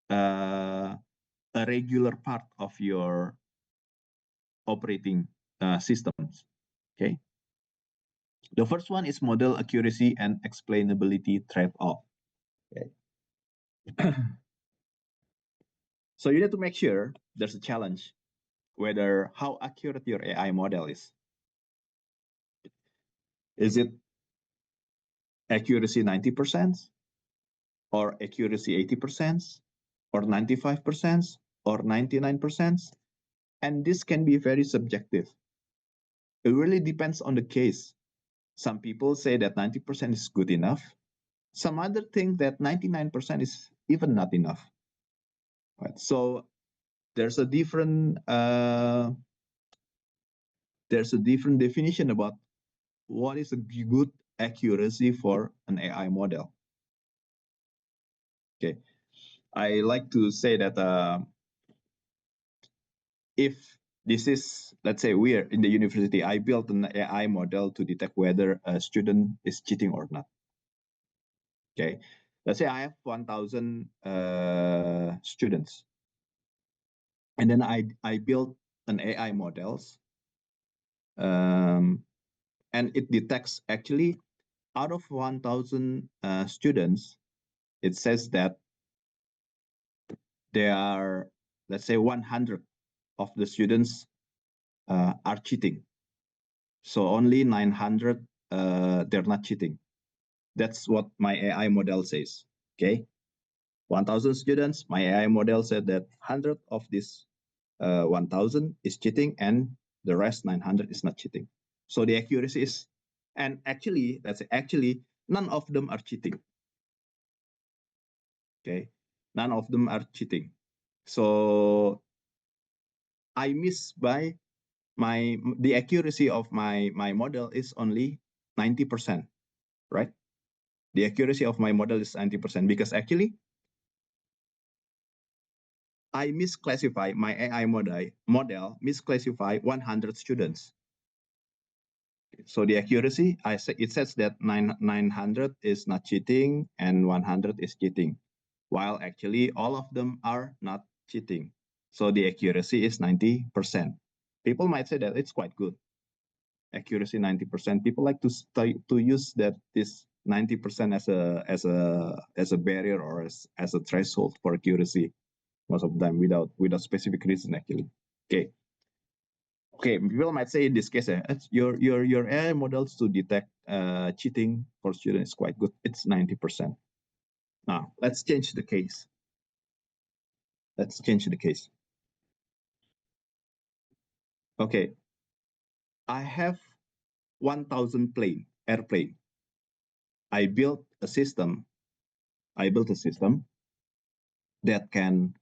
a regular part of your operating systems. Okay. The first one is model accuracy and explainability trade-off. Okay. So you need to make sure there's a challenge whether how accurate your AI model is. Is it accuracy 90% or accuracy 80% or 95% or 99%? And this can be very subjective. It really depends on the case. Some people say that 90% is good enough. Some other think that 99% is even not enough. Right? So there's a different definition about what is a good accuracy for an AI model. Okay, I like to say that if This is, let's say we're in the university, I built an AI model to detect whether a student is cheating or not. Okay, let's say I have 1,000 students, and then I built an AI models, and it detects actually out of 1,000 students, it says that there are, let's say 100 of the students are cheating. So only 900 they're not cheating. That's what my AI model says. Okay, 1,000 students. My AI model said that 100 of this 1,000 is cheating, and the rest 900 is not cheating. So the accuracy is, and actually, let's say actually, none of them are cheating. Okay, none of them are cheating. So I miss by the accuracy of my model is only 90%, right? The accuracy of my model is 90% because actually I misclassify my AI model misclassify 100 students. So the accuracy, it says that 900 is not cheating and 100 is cheating, while actually all of them are not cheating. So the accuracy is 90%. People might say that it's quite good. Accuracy 90%. People like to use that this 90% as a barrier or as a threshold for accuracy most of the time without specific reason actually. Okay. Okay, people might say in this case, your AI models to detect cheating for students is quite good. It's 90%. Now let's change the case. Let's change the case. Okay, I have 1,000 airplane. I built a system. I built a system that can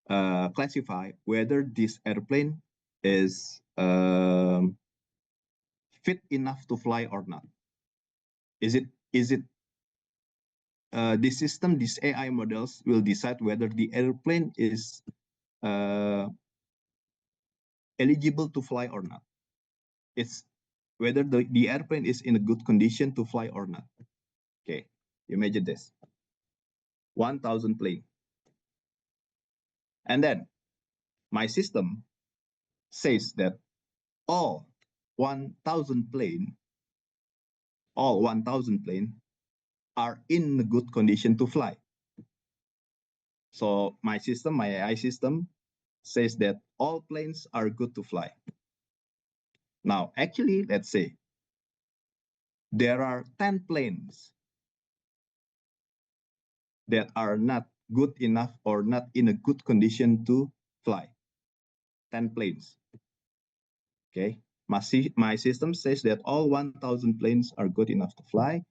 classify whether this airplane is fit enough to fly or not. Is it this system, these AI models will decide whether the airplane is eligible to fly or not. It's whether the airplane is in a good condition to fly or not. Okay, imagine this 1,000 plane. And then my system says that all 1,000 plane, all 1,000 plane are in a good condition to fly. So my system, my AI system says that all planes are good to fly. Now, actually, let's say there are 10 planes that are not good enough or not in a good condition to fly. 10 planes. Okay. My system says that all 1,000 planes are good enough to fly,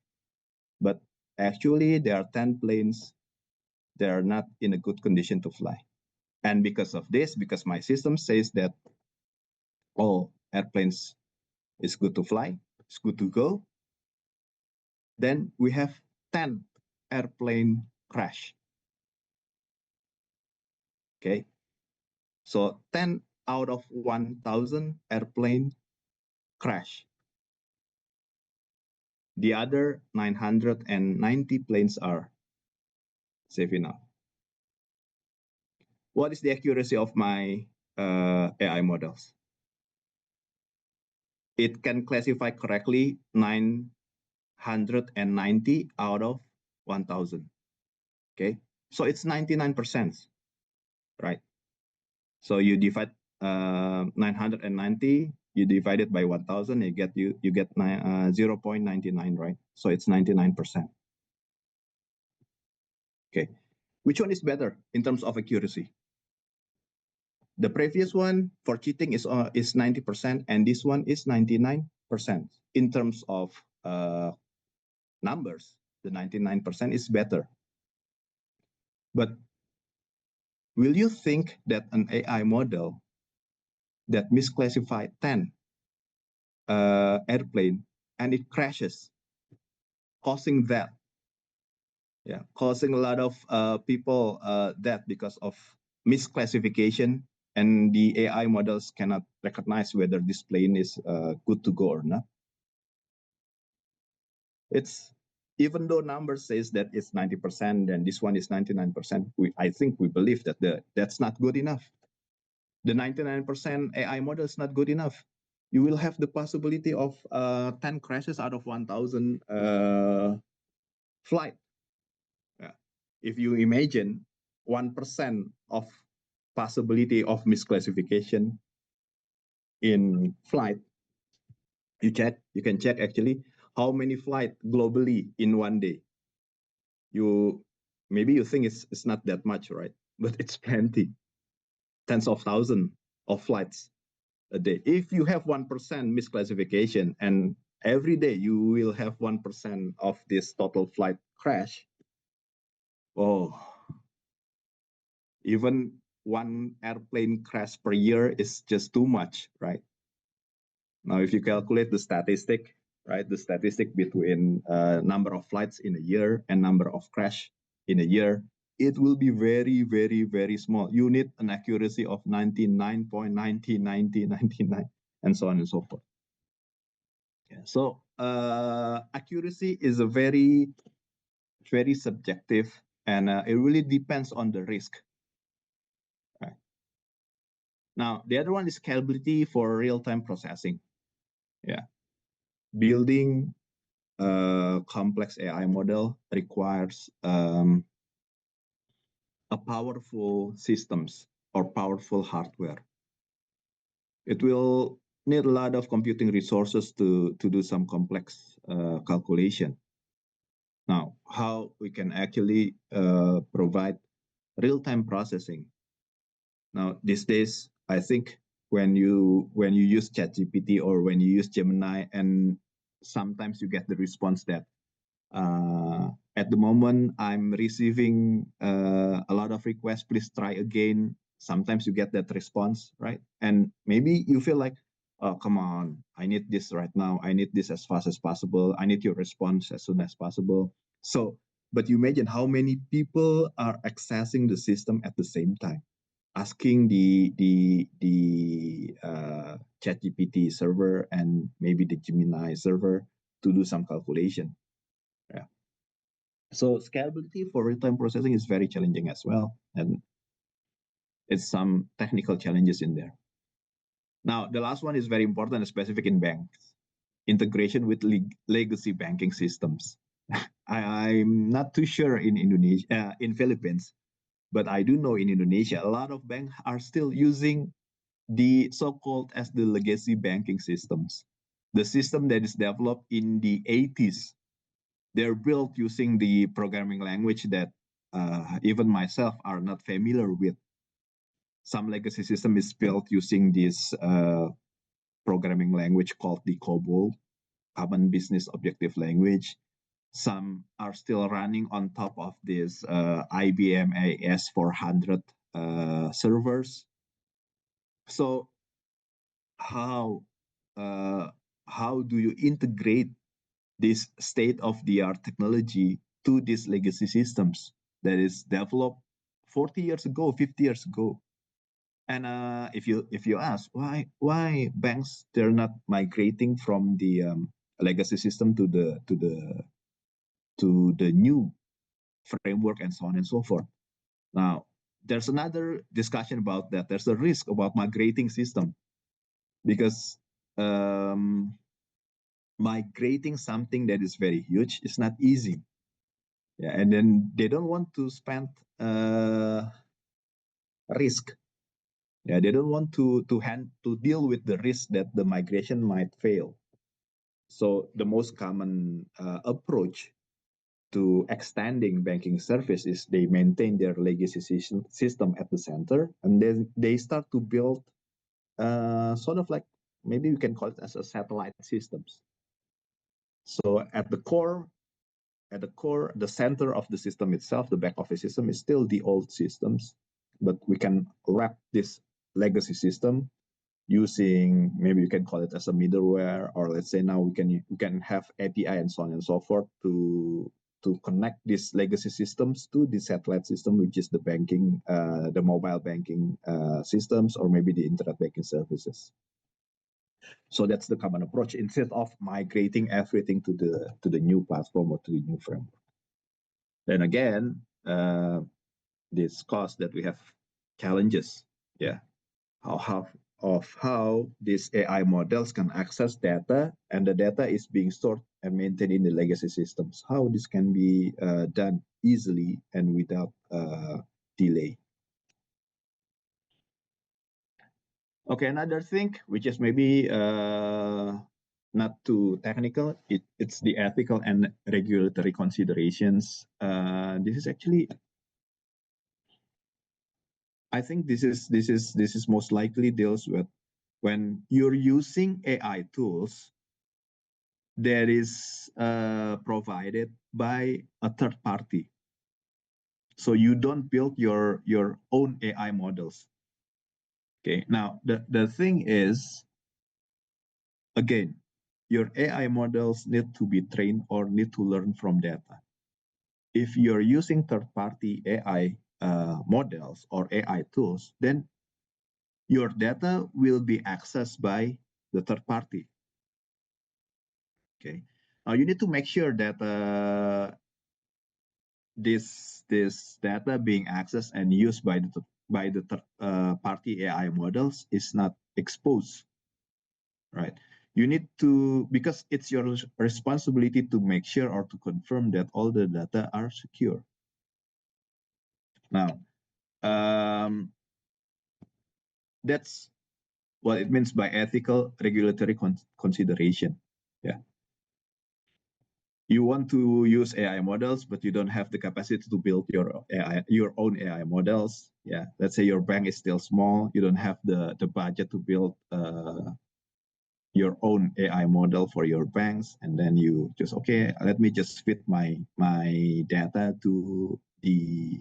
but actually there are 10 planes that are not in a good condition to fly. And because of this, because my system says that all airplanes is good to fly, it's good to go, then we have 10 airplane crash. Okay. So 10 out of 1,000 airplane crash. The other 990 planes are safe enough. What is the accuracy of my AI models? It can classify correctly 990 out of 1,000. Okay, so it's 99%, right? So you divide 990, you divide it by 1,000, you get 0.99, right? So it's 99%. Okay, which one is better in terms of accuracy? The previous one for cheating is 90%, and this one is 99%. In terms of numbers, the 99% is better. But will you think that an AI model that misclassified 10 airplane and it crashes, causing that, causing a lot of people death because of misclassification, and the AI models cannot recognize whether this plane is good to go or not. It's even though number says that it's 90% and this one is 99%, I think we believe that that's not good enough. The 99% AI model is not good enough. You will have the possibility of 10 crashes out of 1,000 flight. Yeah. If you imagine 1% of possibility of misclassification in flight, you can check actually how many flights globally in one day. Maybe you think it's not that much, right? But it's plenty. Tens of thousands of flights a day. If you have 1% misclassification and every day you will have 1% of this total flight crash, oh, even one airplane crash per year is just too much, right? Now, if you calculate the statistic, right, the statistic between number of flights in a year and number of crash in a year, it will be very, very, very small. You need an accuracy of 99.9099, and so on and so forth. Yeah. So accuracy is a very, very subjective, and it really depends on the risk. Right. Now, the other one is scalability for real-time processing. Yeah. Building a complex AI model requires a powerful systems or powerful hardware. It will need a lot of computing resources to do some complex calculation. Now, how we can actually provide real-time processing? Now, these days, I think when you use ChatGPT or when you use Gemini, and sometimes you get the response that at the moment I'm receiving a lot of requests, please try again. Sometimes you get that response, right? And maybe you feel like, oh, come on, I need this right now. I need this as fast as possible. I need your response as soon as possible. So, but you imagine how many people are accessing the system at the same time, asking the ChatGPT server and maybe the Gemini server to do some calculation. Yeah. So scalability for real-time processing is very challenging as well, and it's some technical challenges in there. Now, the last one is very important, specific in banks, integration with legacy banking systems. I'm not too sure in Indonesia, in Philippines, but I do know in Indonesia, a lot of banks are still using the so-called as the legacy banking systems, the system that is developed in the 80s. They're built using the programming language that even myself are not familiar with. Some legacy system is built using this programming language called the COBOL, Common Business Objective Language. Some are still running on top of this IBM AS400 servers. So how do you integrate this state-of-the-art technology to these legacy systems that is developed 40 years ago, 50 years ago? And if you ask why banks, they're not migrating from the legacy system to the new framework and so on and so forth. Now, there's another discussion about that. There's a risk about migrating system, because migrating something that is very huge is not easy. Yeah, and then they don't want to spend risk. Yeah, they don't want to deal with the risk that the migration might fail. So the most common approach to extending banking service is they maintain their legacy system at the center, and then they start to build sort of like, maybe you can call it as a satellite systems. So at the core, the center of the system itself, the back office system, is still the old systems, but we can wrap this legacy system using, maybe you can call it as a middleware, or let's say now we can have API and so on and so forth to to connect these legacy systems to the satellite system, which is the banking, the mobile banking systems, or maybe the internet banking services. So that's the common approach instead of migrating everything to the new platform or to the new framework. Then again, this cost that we have challenges, yeah, how these AI models can access data, and the data is being stored and maintained in the legacy systems. How this can be done easily and without delay. Okay, another thing which is maybe not too technical, it's the ethical and regulatory considerations. This is actually, I think this is most likely deals with when you're using AI tools that is provided by a third party. So you don't build your own AI models. Okay, now the thing is, again, your AI models need to be trained or need to learn from data. If you're using third-party AI models or AI tools, then your data will be accessed by the third party. Okay, now you need to make sure that this data being accessed and used by the third party AI models is not exposed, right? You need to, because it's your responsibility to make sure or to confirm that all the data are secure. Now, that's what it means by ethical regulatory consideration. Yeah. You want to use AI models, but you don't have the capacity to build your own AI models. Yeah. Let's say your bank is still small. You don't have the budget to build your own AI model for your banks, and then you just, okay, let me just fit my data to the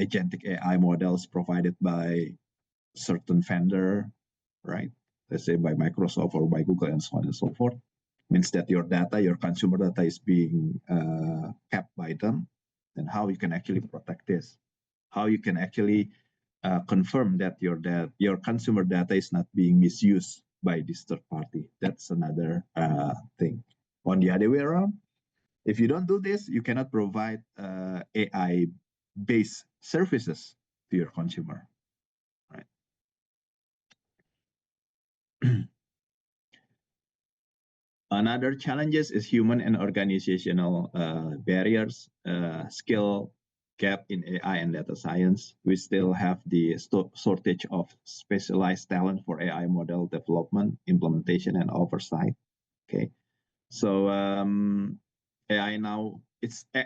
agentic AI models provided by certain vendor, right? Let's say by Microsoft or by Google and so on and so forth. Means that your data, your consumer data is being kept by them. Then how you can actually protect this? How you can actually confirm that your consumer data is not being misused by this third party? That's another thing. On the other way around, if you don't do this, you cannot provide AI-based services to your consumer, right? Another challenges is human and organizational barriers, skill gap in AI and data science. We still have the shortage of specialized talent for AI model development, implementation, and oversight. Okay, so AI now,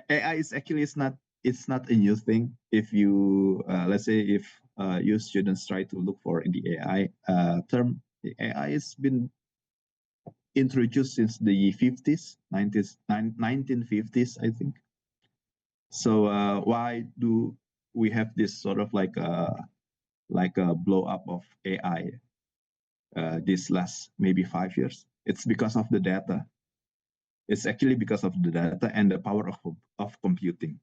AI is actually it's not a new thing. If you let's say if you students try to look for the AI term, the AI has been introduced since the 50s, 1950s, I think. So why do we have this sort of like a blow up of AI this last maybe 5 years? It's because of the data. It's actually because of the data and the power of computing.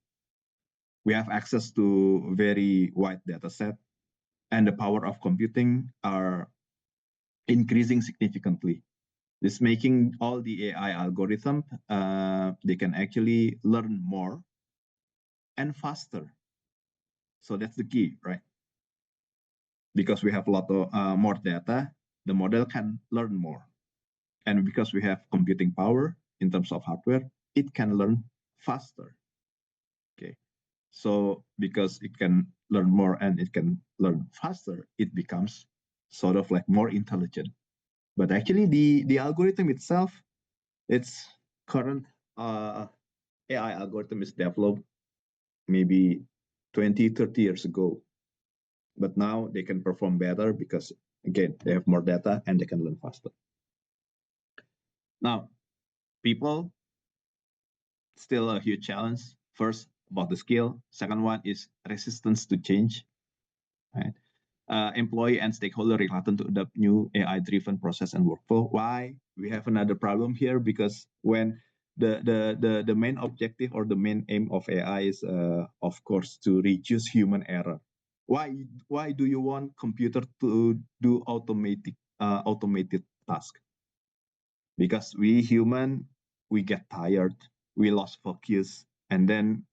We have access to very wide data set, and the power of computing are increasing significantly. This making all the AI algorithm, they can actually learn more and faster. So that's the key, right? Because we have a lot of more data, the model can learn more. And because we have computing power in terms of hardware, it can learn faster. Okay. So because it can learn more and it can learn faster, it becomes sort of like more intelligent. But actually the algorithm itself, its current AI algorithm is developed maybe 20, 30 years ago. But now they can perform better because, again, they have more data and they can learn faster. Now, people, still a huge challenge. First, about the skill. Second one is resistance to change. Right? Employee and stakeholder reluctant to adopt new AI-driven process and workflow. Why? We have another problem here because when the main objective or the main aim of AI is, of course, to reduce human error. Why do you want computer to do automated task? Because we human, we get tired, we lost focus, and then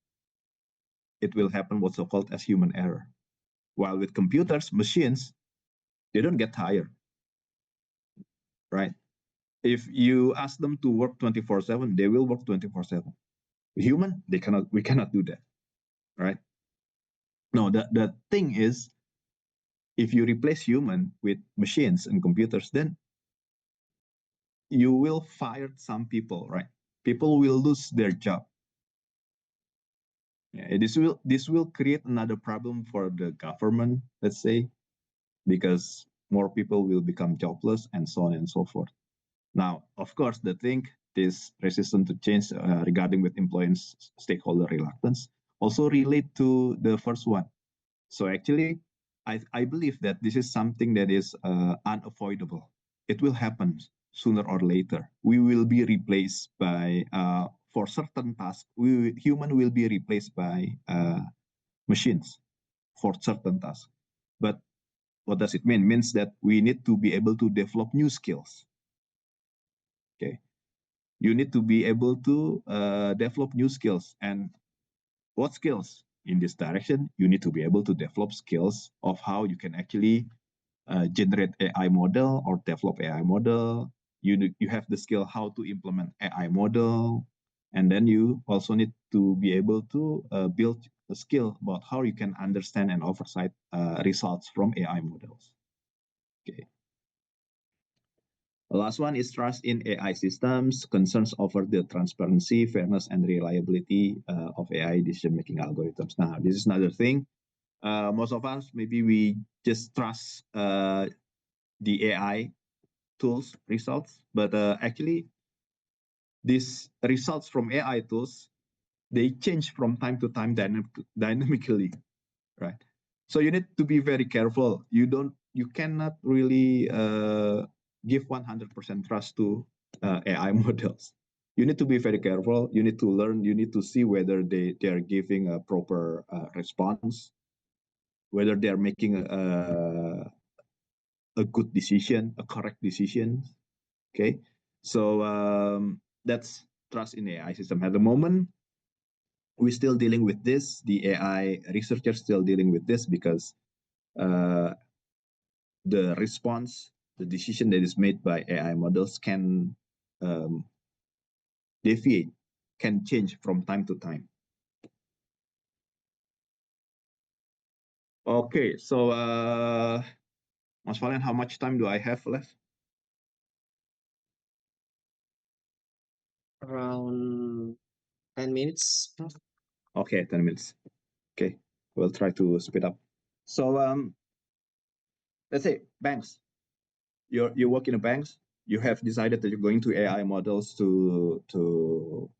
it will happen what's so called as human error. While with computers, machines, they don't get tired, right? If you ask them to work 24/7, they will work 24/7. Human, we cannot do that, right? No, the thing is, if you replace human with machines and computers, then you will fire some people, right? People will lose their job. Yeah, this will create another problem for the government, let's say, because more people will become jobless and so on and so forth. Now, of course, the thing is resistant to change regarding with employees' stakeholder reluctance also relate to the first one. So actually, I believe that this is something that is unavoidable. It will happen sooner or later. We will be replaced by, for certain tasks, human will be replaced by machines for certain tasks. But what does it mean? It means that we need to be able to develop new skills. Okay, you need to be able to develop new skills. And what skills? In this direction, you need to be able to develop skills of how you can actually generate AI model or develop AI model. You have the skill how to implement AI model, and then you also need to be able to build a skill about how you can understand and oversight results from AI models. Okay. The last one is trust in AI systems, concerns over the transparency, fairness, and reliability of AI decision-making algorithms. Now, this is another thing. Most of us, maybe we just trust the AI tools results, but actually, these results from AI tools, they change from time to time dynamically, right? So you need to be very careful. You cannot really give 100% trust to AI models. You need to be very careful. You need to learn. You need to see whether they are giving a proper response, whether they are making a good decision, a correct decision. Okay, so that's trust in AI system. At the moment, we're still dealing with this. The AI researchers still dealing with this because the response, the decision that is made by AI models can deviate, can change from time to time. Okay, so Mas Valen, how much time do I have left? Around 10 minutes, Prof. Okay, 10 minutes. Okay, we'll try to speed up. So let's say banks. You work in a banks. You have decided that you're going to AI models to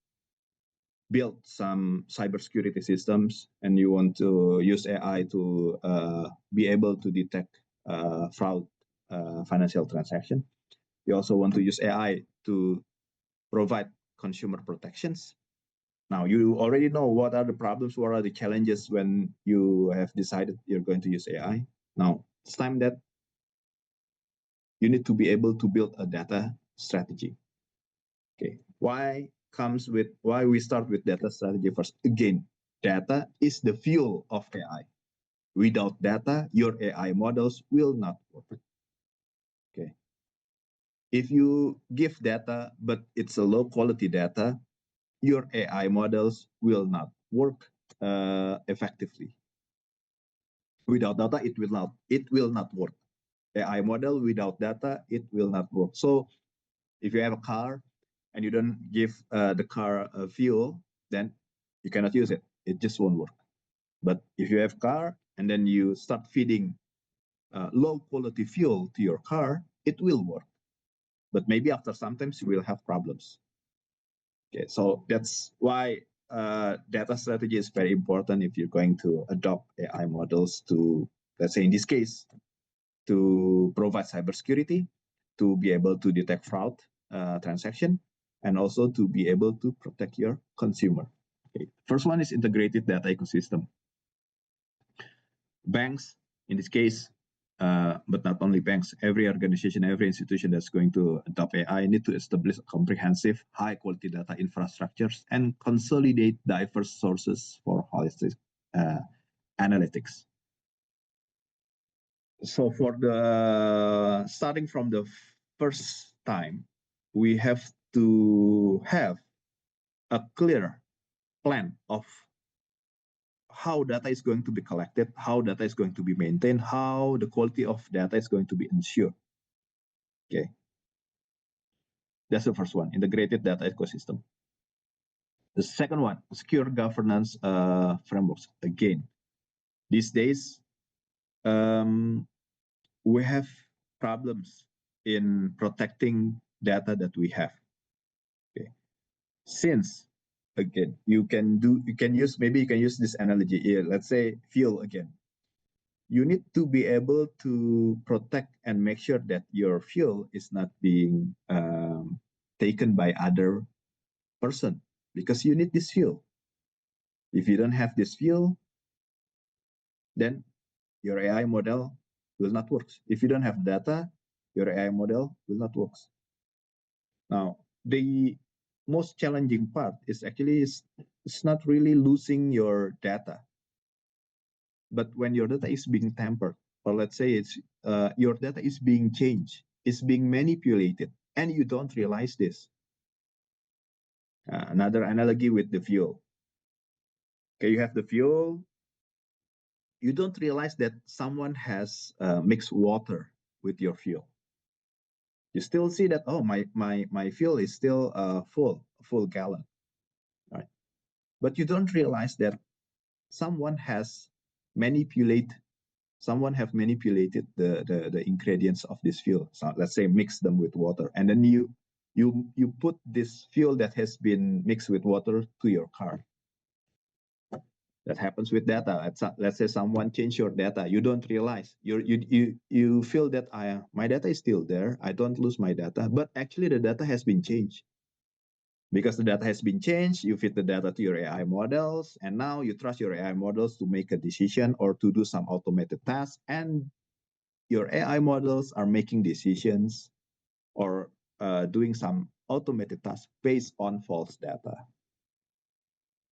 build some cybersecurity systems, and you want to use AI to be able to detect fraud financial transaction. You also want to use AI to provide consumer protections. Now, you already know what are the problems, what are the challenges when you have decided you're going to use AI. Now, it's time that you need to be able to build a data strategy. Okay, why we start with data strategy first? Again, data is the fuel of AI. Without data, your AI models will not work. Okay, if you give data but it's a low quality data, your AI models will not work effectively. Without data, it will not work. AI model without data, it will not work. So if you have a car and you don't give the car a fuel, then you cannot use it. It just won't work. But if you have a car and then you start feeding low quality fuel to your car, it will work. But maybe after sometimes you will have problems. Okay, so that's why data strategy is very important if you're going to adopt AI models to, let's say in this case, to provide cybersecurity, to be able to detect fraud transaction, and also to be able to protect your consumer. Okay. First one is integrated data ecosystem. Banks, in this case, but not only banks, every organization, every institution that's going to adopt AI need to establish comprehensive, high-quality data infrastructures and consolidate diverse sources for holistic analytics. So for the starting from the first time, we have to have a clear plan of how data is going to be collected, how data is going to be maintained, how the quality of data is going to be ensured. Okay. That's the first one, integrated data ecosystem. The second one, secure governance frameworks. Again, these days, we have problems in protecting data that we have. Okay. Since again, you can use this analogy here. Let's say fuel again. You need to be able to protect and make sure that your fuel is not being taken by other person, because you need this fuel. If you don't have this fuel, then your AI model will not work. If you don't have data, your AI model will not work. Now, the most challenging part is actually it's not really losing your data, but when your data is being tampered, or let's say it's your data is being changed, it's being manipulated, and you don't realize this. Another analogy with the fuel. Okay, you have the fuel. You don't realize that someone has mixed water with your fuel. You still see that, oh, my fuel is still full gallon, right? But you don't realize that someone has manipulated the ingredients of this fuel. So let's say mix them with water, and then you put this fuel that has been mixed with water to your car. That happens with data. Let's say someone changed your data. You don't realize. You feel that my data is still there. I don't lose my data, but actually the data has been changed. Because the data has been changed, you feed the data to your AI models, and now you trust your AI models to make a decision or to do some automated tasks, and your AI models are making decisions or doing some automated tasks based on false data.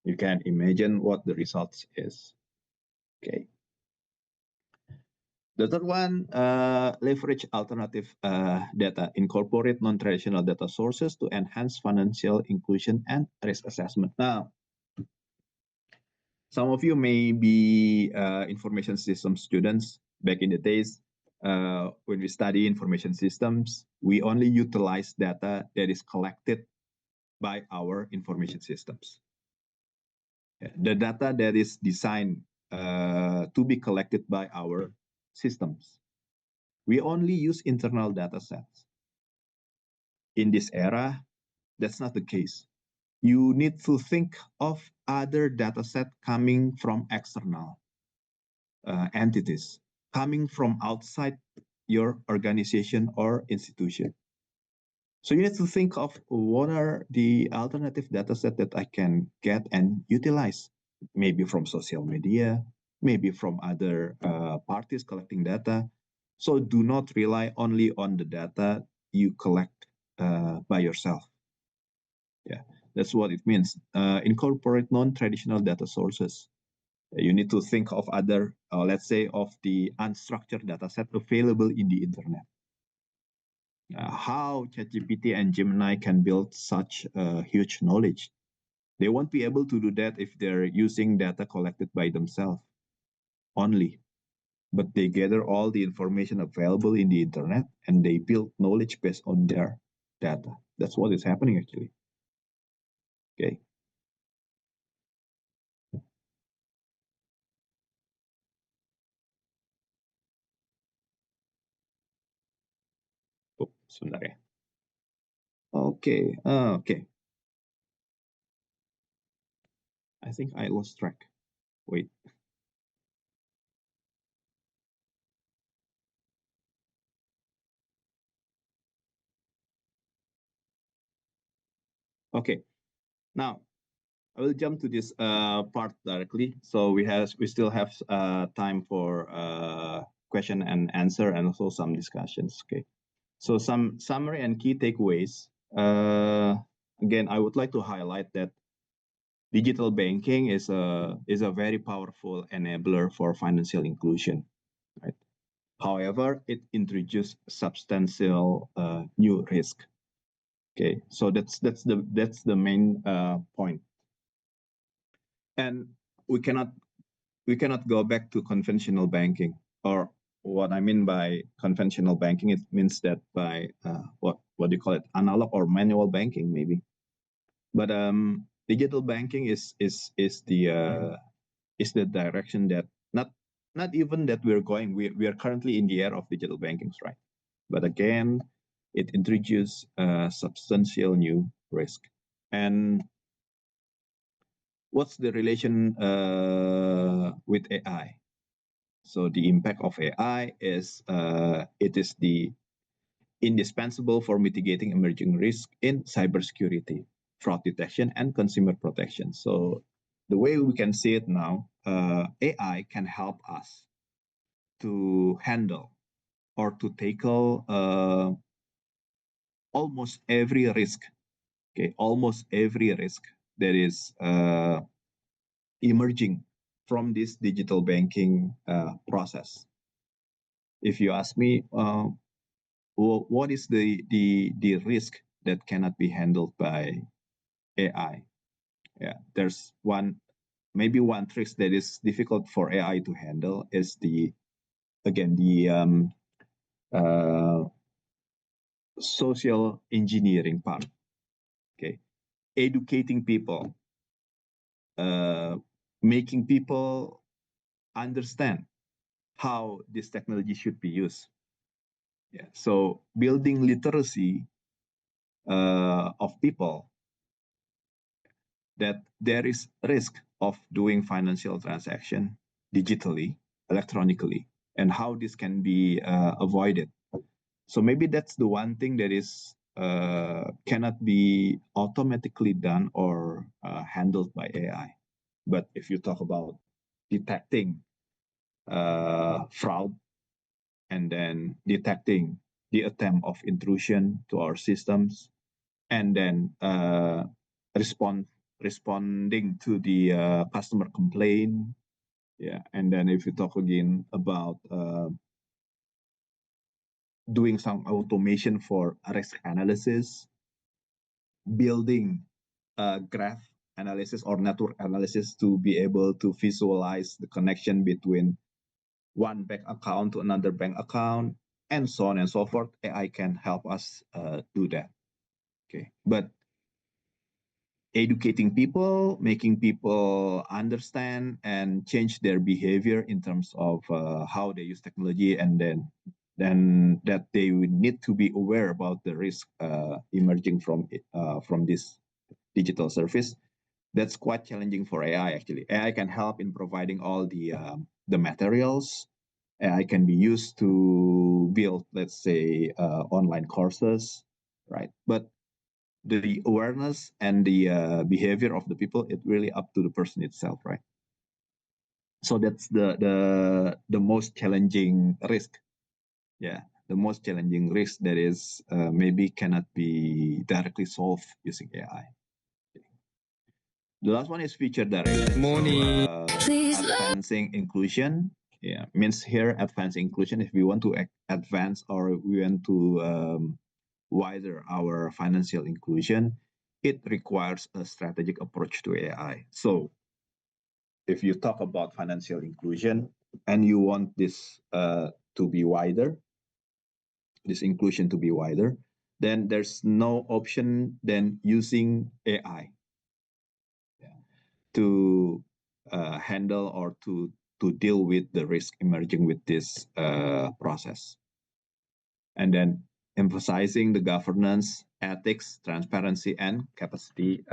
You can imagine what the results is. Okay. The third one, leverage alternative data, incorporate non-traditional data sources to enhance financial inclusion and risk assessment. Now, some of you may be information system students. Back in the days, when we study information systems, we only utilize data that is collected by our information systems. The data that is designed to be collected by our systems. We only use internal data sets. In this era, that's not the case. You need to think of other data set coming from external entities, coming from outside your organization or institution. So you need to think of what are the alternative data set that I can get and utilize, maybe from social media, maybe from other parties collecting data. So do not rely only on the data you collect by yourself. Yeah, that's what it means. Incorporate non-traditional data sources. You need to think of other, let's say, of the unstructured data set available in the internet. How ChatGPT and Gemini can build such huge knowledge. They won't be able to do that if they're using data collected by themselves only. But they gather all the information available in the internet and they build knowledge based on their data. That's what is happening actually. Okay. Oh, sebentar ya. Okay. Okay. I think I lost track. Wait. Okay, now I will jump to this part directly. So we still have time for question and answer and also some discussions. Okay, so some summary and key takeaways. Again, I would like to highlight that digital banking is a very powerful enabler for financial inclusion. Right. However, it introduces substantial new risk. Okay, so that's the main point, and we cannot we cannot go back to conventional banking. Or what I mean by conventional banking, it means that by what do you call it, analog or manual banking maybe. But digital banking is the direction that not even that we're going. We are currently in the era of digital bankings, right? But again, it introduces substantial new risk. And what's the relation with AI? So the impact of AI is it is the indispensable for mitigating emerging risk in cybersecurity, fraud detection, and consumer protection. So the way we can see it now, AI can help us to handle or to tackle almost every risk. Okay, almost every risk that is emerging from this digital banking process. If you ask me, what is the risk that cannot be handled by AI? Yeah, there's maybe one risk that is difficult for AI to handle is the uh, social engineering part. Okay, educating people, uh, making people understand how this technology should be used. Yeah, so building literacy of people that there is risk of doing financial transaction digitally, electronically, and how this can be avoided. So maybe that's the one thing that is cannot be automatically done or handled by AI. But if you talk about detecting fraud and then detecting the attempt of intrusion to our systems, and then responding to the customer complaint. Yeah, and then if you talk again about doing some automation for risk analysis, building graph analysis or network analysis to be able to visualize the connection between one bank account to another bank account, and so on and so forth. AI can help us do that. Okay, but educating people, making people understand and change their behavior in terms of how they use technology, and then that they would need to be aware about the risk emerging from this digital service. That's quite challenging for AI. Actually, AI can help in providing all the materials. AI can be used to build, let's say, online courses, right? But the awareness and the behavior of the people, it really up to the person itself, right? So that's the most challenging risk. Yeah, the most challenging risk that is maybe cannot be directly solved using AI. The last one is feature direction. Morning. Advancing inclusion. Yeah, means here advancing inclusion. If we want to advance or we want to wider our financial inclusion, it requires a strategic approach to AI. So if you talk about financial inclusion and you want this to be wider, this inclusion to be wider, then there's no option than using AI to handle or to deal with the risk emerging with this process. And then emphasizing the governance, ethics, transparency, and capacity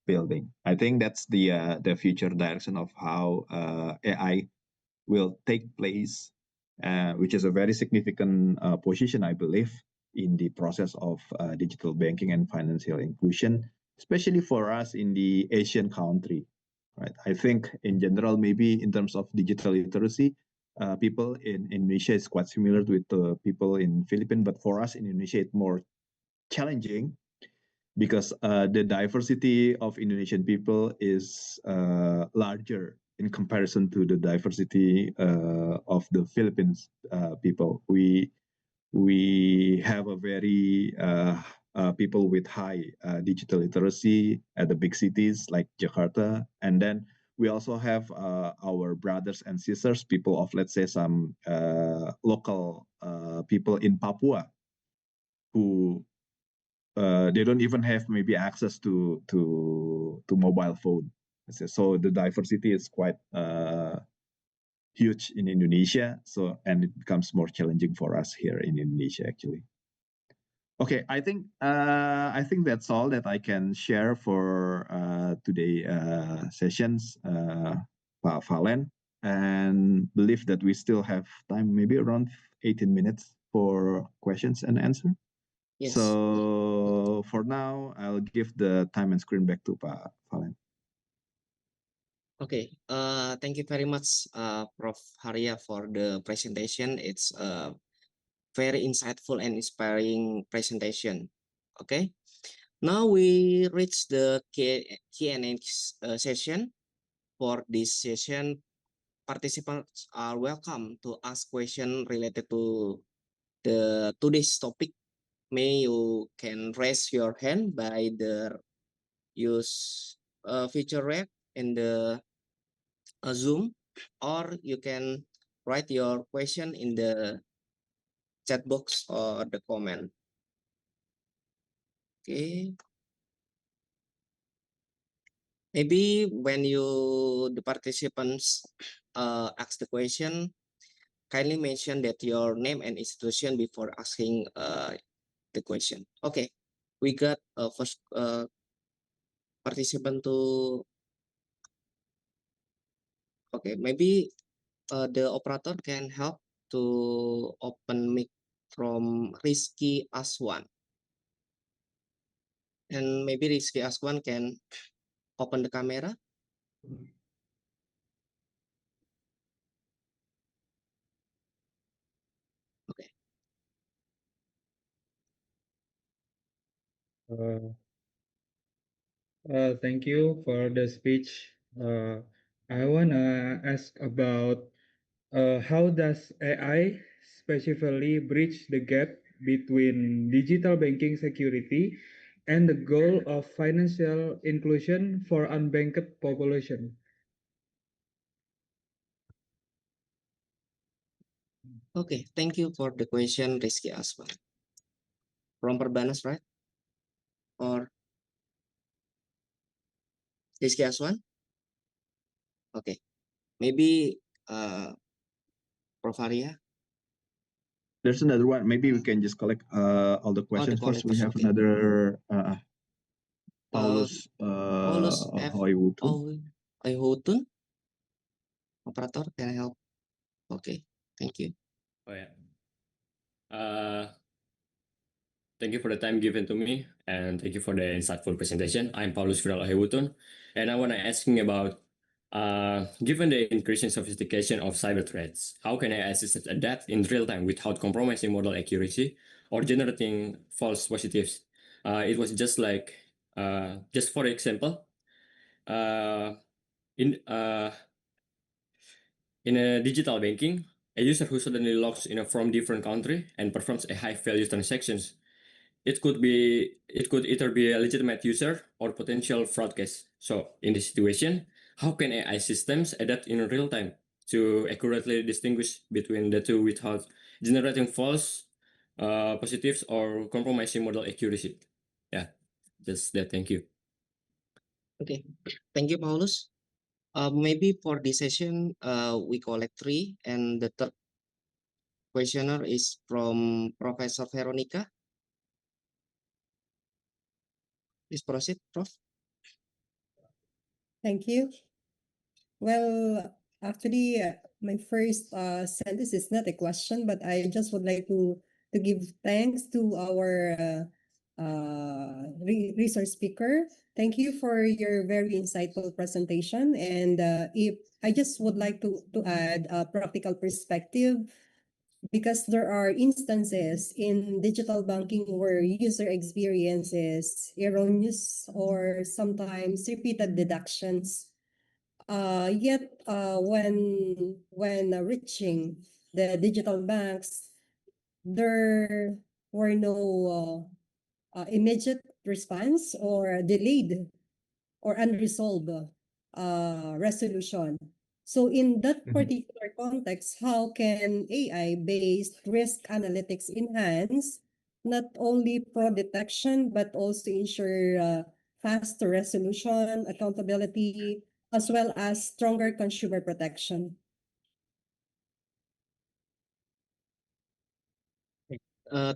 building. I think that's the future direction of how AI will take place, which is a very significant position, I believe, in the process of digital banking and financial inclusion. especially for us in the Asian country, right? I think in general, maybe in terms of digital literacy, people in Indonesia is quite similar with the people in Philippines, but for us in Indonesia, it's more challenging because the diversity of Indonesian people is larger in comparison to the diversity of the Philippines people. We have a very people with high digital literacy at the big cities like Jakarta, and then we also have our brothers and sisters, people of, let's say, some local people in Papua who they don't even have maybe access to mobile phone. So the diversity is quite huge in Indonesia. So and it becomes more challenging for us here in Indonesia actually. Okay, I think that's all that I can share for today sessions, Pak Valen, and believe that we still have time, maybe around 18 minutes for questions and answer. Yes. So for now, I'll give the time and screen back to Pak Valen. Okay. Thank you very much, Prof. Haria, for the presentation. It's a very insightful and inspiring presentation. Okay. Now we reach the Q&A session. For this session, participants are welcome to ask questions related to today's topic. May you can raise your hand by the use feature rep in the Zoom, or you can write your question in the chat box or the comment. Okay. Maybe when the participants ask the question, kindly mention that your name and institution before asking the question. Okay, we got first participant to. Okay, maybe the operator can help to open mic from Rizky Aswan. And maybe Rizky Aswan can open the camera. Okay. Thank you for the speech. I wanna ask about how does AI specifically bridge the gap between digital banking security and the goal of financial inclusion for unbanked population? Okay, thank you for the question, Rizky Aswan. From Perbanas, right? Or Rizky Aswan? Okay, maybe Prof. Haria. There's another one. Maybe we can just collect all the questions first. We collectors, have okay. another Paulus Paulus F. Hoyhutun. Operator, can I help? Okay, thank you. Oh yeah. Thank you for the time given to me, and thank you for the insightful presentation. I'm Paulus Viral Hewuton, and I want to asking about, given the increasing sophistication of cyber threats, how can AI systems adapt in real time without compromising model accuracy or generating false positives? It was just like, just for example, in in a digital banking, a user who suddenly logs in from different country and performs a high value transactions, it could either be a legitimate user or potential fraud case. So in this situation, how can AI systems adapt in real time to accurately distinguish between the two without generating false positives or compromising model accuracy? Yeah, just that. Thank you. Okay, thank you, Paulus. Maybe for this session, we collect 3, and the third questioner is from Professor Veronica. Please proceed, Prof. Thank you. Well, actually, my first sentence is not a question, but I just would like to give thanks to our resource speaker. Thank you for your very insightful presentation. And if I just would like to add a practical perspective, because there are instances in digital banking where user experience is erroneous or sometimes repeated deductions. Yet, when reaching the digital banks, there were no immediate response or delayed or unresolved resolution. So in that Mhm. particular context, how can AI-based risk analytics enhance not only fraud detection, but also ensure faster resolution, accountability, as well as stronger consumer protection?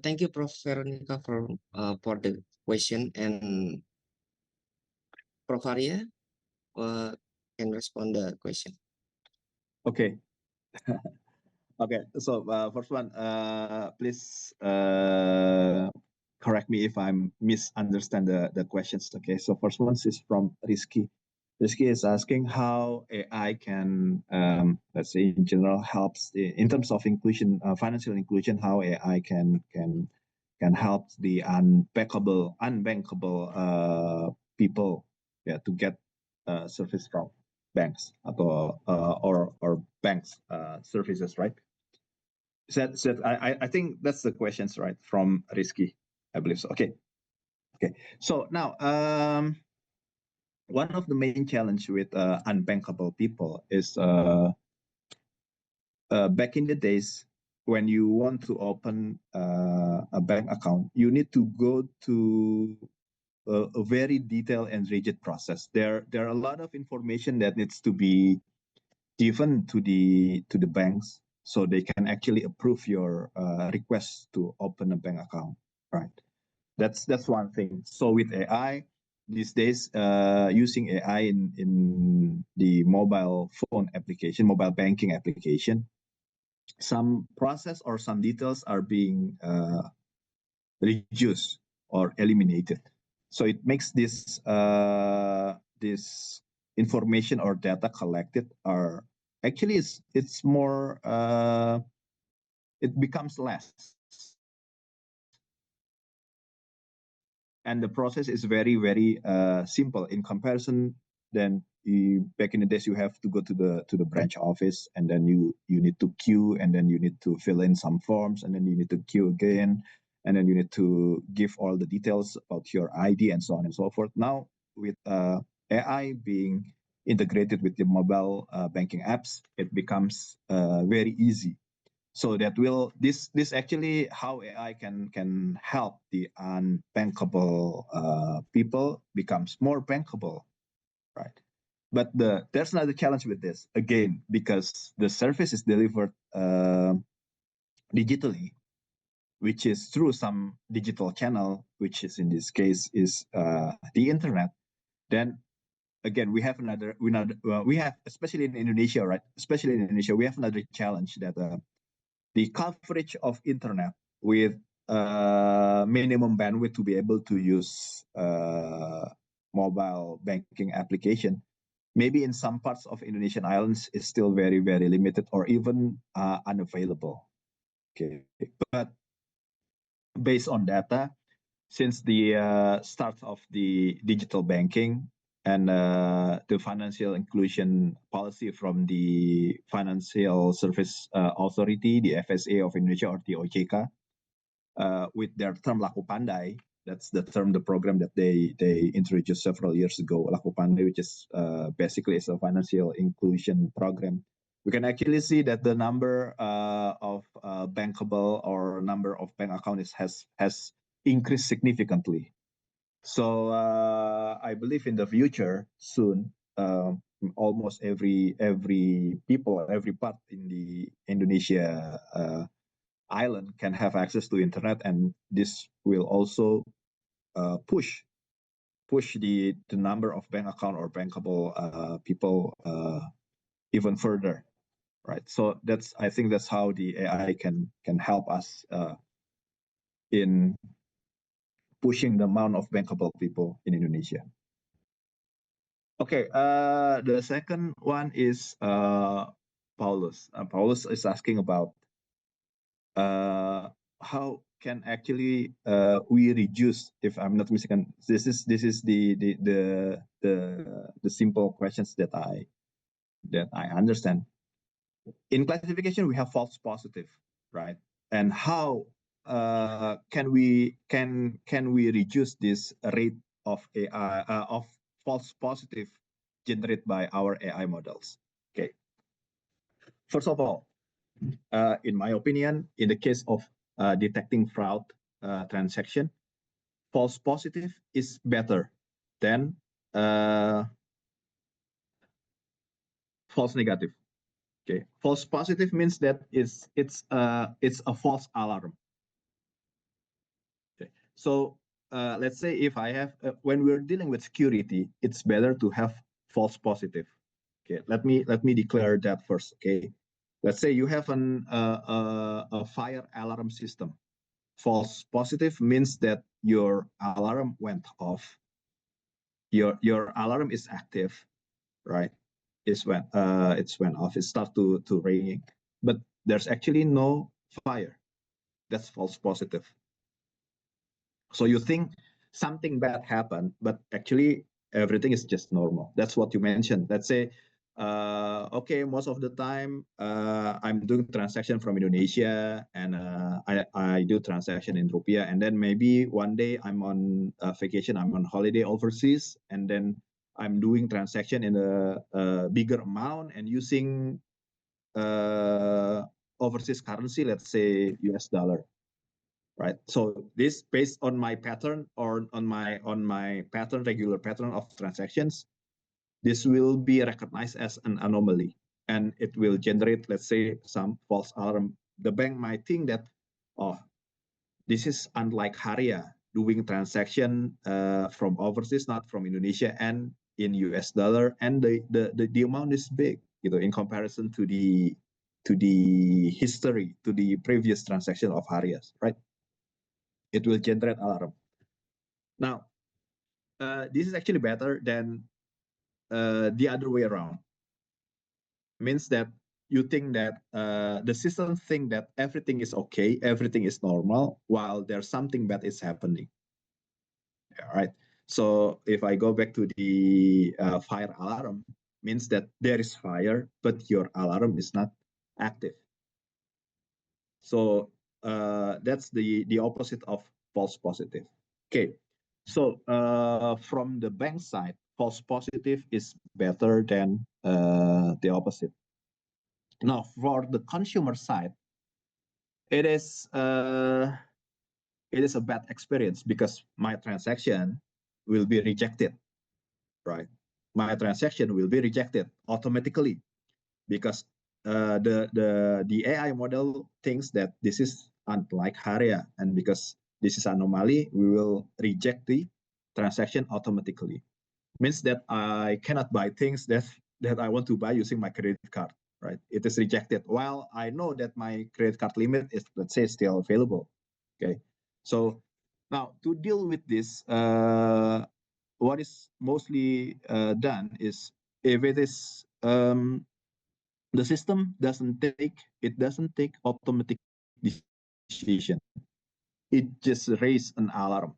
Thank you, Prof. Veronica, for the question, and Prof. Arya can respond the question. Okay. Okay. So first one, please correct me if I'm misunderstand the questions. Okay. So first one is from Rizky. Rizky is asking how AI can, let's say in general, helps in terms of inclusion, financial inclusion, how AI can help the unbankable people, yeah, to get service from banks or banks services, right? I think that's the questions, right, from Rizky, I believe so. Okay. So now, one of the main challenge with unbankable people is back in the days when you want to open a bank account, you need to go to a very detailed and rigid process. There are a lot of information that needs to be given to the banks so they can actually approve your request to open a bank account, right? That's one thing. So with AI these days, using AI in the mobile phone application, mobile banking application, some process or some details are being reduced or eliminated. So it makes this information or data collected are actually it's more it becomes less, and the process is very simple in comparison. Then back in the days you have to go to the branch office, and then you need to queue, and then you need to fill in some forms, and then you need to queue again, and then you need to give all the details about your ID and so on and so forth. Now with AI being integrated with the mobile banking apps, it becomes very easy. So that will this actually how AI can help the unbankable people becomes more bankable, right? But there's another challenge with this again, because the service is delivered digitally, which is through some digital channel, which is in this case is the internet. Then again we have we have, especially in Indonesia, right? Especially in Indonesia, we have another challenge that the coverage of internet with minimum bandwidth to be able to use mobile banking application, maybe in some parts of Indonesian islands is still very limited or even unavailable. Okay, but based on data, since the start of the digital banking and the financial inclusion policy from the Financial Service Authority, the FSA of Indonesia or the OJK, with their term Laku Pandai, that's the term, the program that they introduced several years ago, Laku Pandai, which is basically is a financial inclusion program. We can actually see that the number of bankable or number of bank accounts has increased significantly. So I believe in the future soon, almost every people, every part in the Indonesia island can have access to internet, and this will also push the number of bank account or bankable people even further, right? So I think that's how the AI can help us in pushing the amount of bankable people in Indonesia. Okay, the second one is Paulus. Paulus is asking about how can actually we reduce, if I'm not mistaken, this is the simple questions that I understand. In classification, we have false positive, right? And how can we reduce this rate of AI of false positive generated by our AI models? Okay. First of all, in my opinion, in the case of detecting fraud transaction, false positive is better than false negative. Okay, false positive means that it's a false alarm. Okay, so let's say if I have when we're dealing with security, it's better to have false positive. Okay, let me declare that first. Okay, let's say you have a fire alarm system. False positive means that your alarm went off. Your alarm is active, right? It's went off. It starts to ringing, but there's actually no fire. That's false positive. So you think something bad happened, but actually everything is just normal. That's what you mentioned. Let's say, okay, most of the time I'm doing transaction from Indonesia, and I do transaction in rupiah, and then maybe one day I'm on vacation, I'm on holiday overseas, and then I'm doing transaction in a bigger amount and using overseas currency, let's say US dollar. Right. So this based on my pattern or on my pattern, regular pattern of transactions, this will be recognized as an anomaly, and it will generate, let's say, some false alarm. The bank might think that, oh, this is unlike Haria doing transaction from overseas, not from Indonesia, and in US dollar, and the amount is big, in comparison to the history, to the previous transaction of Harias, right? It will generate alarm. Now, this is actually better than the other way around. Means that you think that the system think that everything is okay, everything is normal, while there's something bad is happening. All right. So if I go back to the fire alarm, means that there is fire, but your alarm is not active. So that's the opposite of false positive. Okay. So from the bank side, false positive is better than the opposite. Now, for the consumer side, it is a bad experience because my transaction will be rejected, right? My transaction will be rejected automatically because the AI model thinks that this is unlike Haria, and because this is anomaly, we will reject the transaction automatically. Means that I cannot buy things that I want to buy using my credit card, right? It is rejected. While I know that my credit card limit is, let's say, still available. Okay, so now to deal with this, what is mostly done is, if it is the system doesn't take automatic decision. It just raise an alarm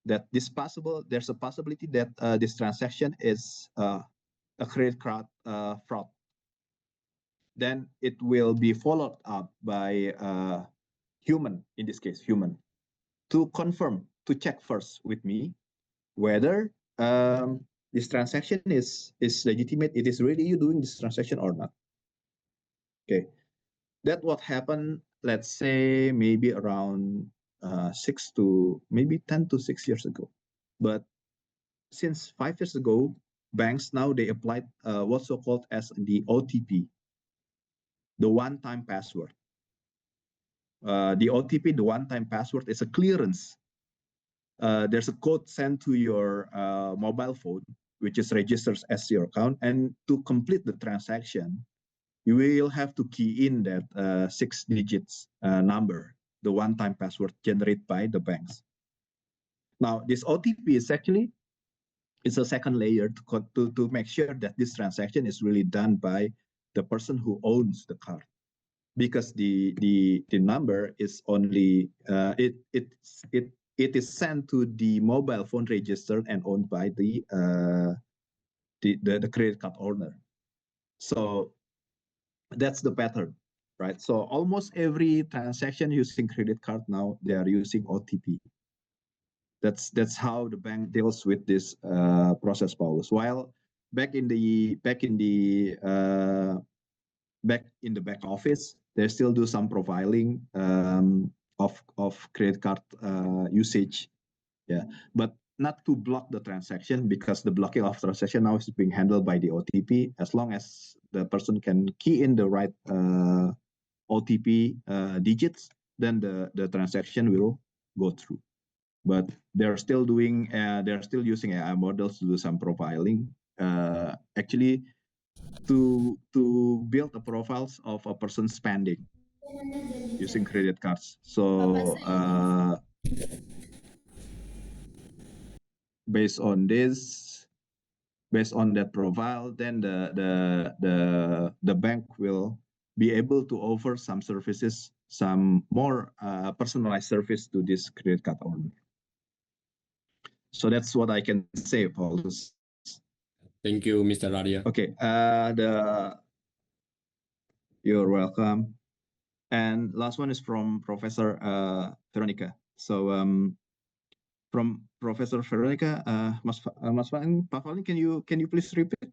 that there's a possibility that this transaction is a credit card fraud. Then it will be followed up by human, in this case, human, to confirm, to check first with me whether this transaction is legitimate. It is really you doing this transaction or not. Okay, that what happened, let's say maybe around 6 to maybe 10 to 6 years ago. But since 5 years ago, banks now they applied what's so called as the OTP, the one-time password. The OTP, the one-time password, is a clearance. There's a code sent to your mobile phone, which is registered as your account, and to complete the transaction, you will have to key in that 6 digits number, the one-time password generated by the banks. Now, this OTP is actually it's a second layer to make sure that this transaction is really done by the person who owns the card, because the number is only it is sent to the mobile phone registered and owned by the credit card owner. So that's the pattern, right? So almost every transaction using credit card now, they are using OTP. That's how the bank deals with this process, Paulus. While back in the back office, they still do some profiling of credit card usage, yeah, but not to block the transaction, because the blocking of transaction now is being handled by the OTP. As long as the person can key in the right OTP digits, then the transaction will go through. But they're still using AI models to do some profiling, actually to build the profiles of a person's spending using credit cards. So based on that profile, then the bank will be able to offer some services, some more personalized service to this credit card owner. So that's what I can say, Paulus. Thank you, Mr. Arya. Okay, you're welcome. And last one is from Professor Veronica. So from Professor Veronica, Mas Pavalin, can you please repeat?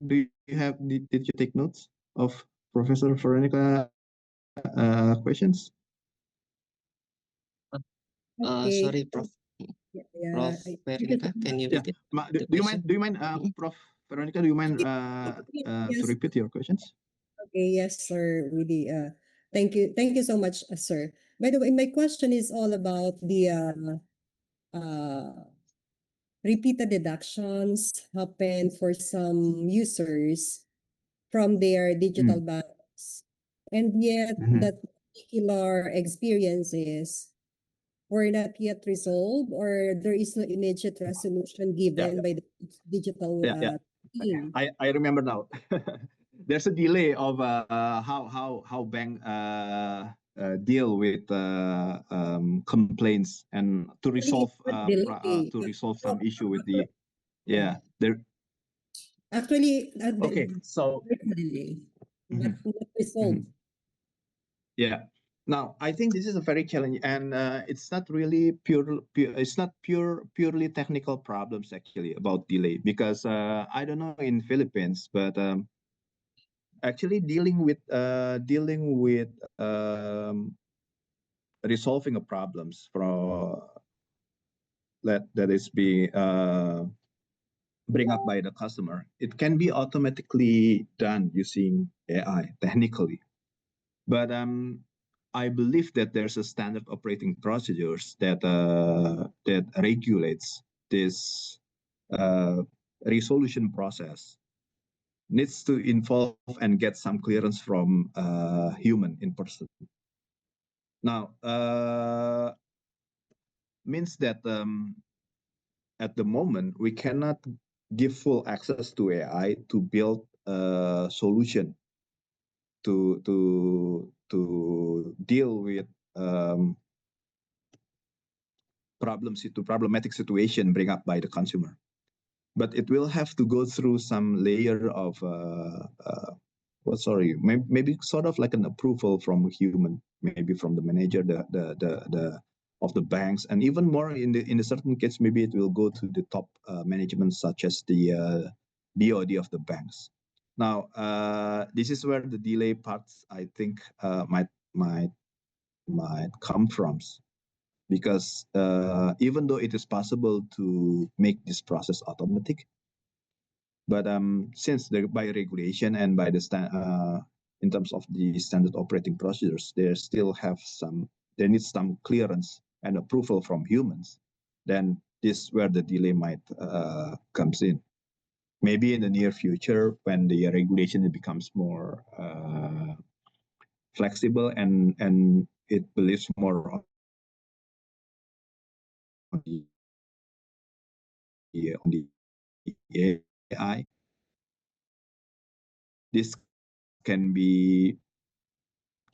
Did you take notes of Professor Veronica questions? Okay. Sorry, Prof. Yeah, Prof. Veronica, can you repeat the Do you question? mind, Prof. Veronica? Do you mind to Yes. repeat your questions? Okay, yes, sir. Really, thank you. Thank you so much, sir. By the way, my question is all about the repeated deductions happen for some users from their digital banks. And yet that particular experiences were not yet resolved, or there is no immediate resolution given by the digital team. I remember now. There's a delay of how bank deal with complaints and to resolve some issue with the there. Actually, Okay, so delay, but not resolved. yeah. Now, I think this is a very challenging, and it's not really purely technical problems actually about delay, because I don't know in Philippines, but actually dealing with resolving a problems from that is being bring up by the customer, it can be automatically done using AI technically, but I believe that there's a standard operating procedures that regulates this resolution process. Needs to involve and get some clearance from human in person. Now, means that at the moment we cannot give full access to AI to build a solution to deal with problematic situation bring up by the consumer, but it will have to go through some layer of maybe sort of like an approval from human, maybe from the manager, the of the banks, and even more in a certain case, maybe it will go to the top management, such as the BOD of the banks. Now, this is where the delay parts, I think, might come from, because even though it is possible to make this process automatic, but since by regulation and by the in terms of the standard operating procedures, there needs some clearance and approval from humans. Then this is where the delay might comes in. Maybe in the near future, when the regulation becomes more flexible and it believes more on the AI. This can be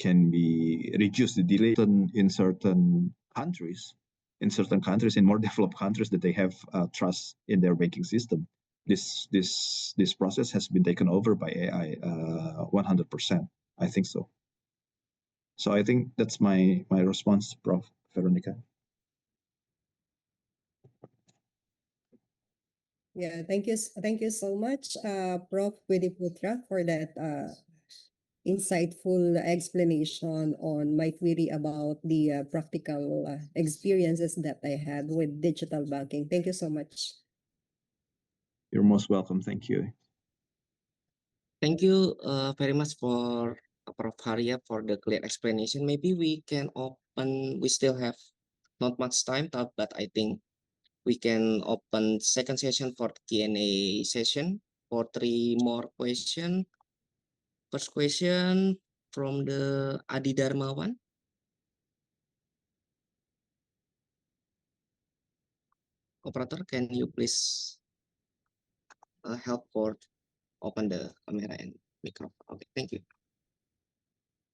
reduce the delay in certain countries, in more developed countries, that they have trust in their banking system. This process has been taken over by AI 100%. I think so. So I think that's my response, Prof. Veronica. Yeah, thank you so much, Prof. Widiputra, for that insightful explanation on my query about the practical experiences that I had with digital banking. Thank you so much. You're most welcome. Thank you. Thank you very much for Prof. Haria for the clear explanation. Maybe we can open, we still have not much time, but I think we can open second session for Q&A session for 3 more questions. First question from the Adi Darmawan. Operator, can you please help for open the camera and microphone? Okay, thank you.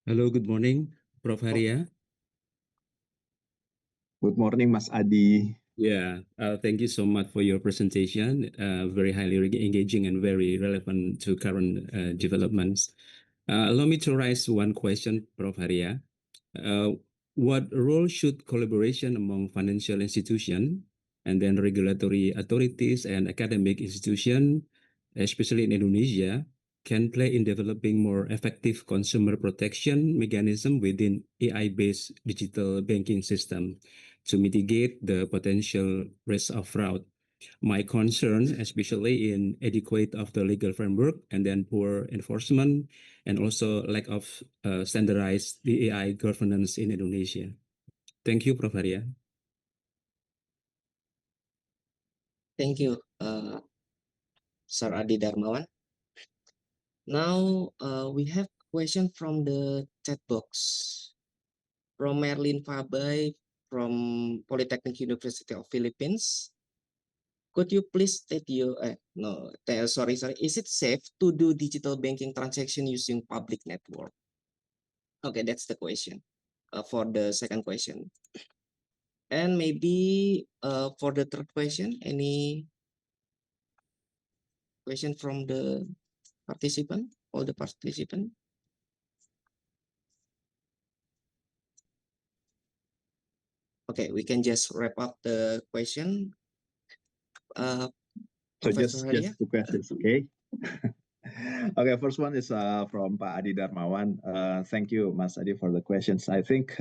Hello, good morning, Prof. Haria. Good morning, Mas Adi. Yeah, thank you so much for your presentation. Very highly engaging and very relevant to current developments. Allow me to raise one question, Prof. Haria. What role should collaboration among financial institutions and then regulatory authorities and academic institutions, especially in Indonesia, can play in developing more effective consumer protection mechanism within AI-based digital banking system to mitigate the potential risk of fraud? My concern, especially in adequate of the legal framework and then poor enforcement, and also lack of standardized the AI governance in Indonesia. Thank you, Prof. Haria. Thank you, Sir Adi Darmawan. Now we have question from the chat box from Merlin Fabay from Polytechnic University of Philippines. Could you please state your sorry, is it safe to do digital banking transaction using public network? Okay, that's the question for the second question. And maybe for the third question, any question from the participant, all the participants? Okay, we can just wrap up the question. So Professor Haria? just 2 questions, okay? Okay, first one is from Pak Adi Darmawan. Thank you, Mas Adi, for the questions. I think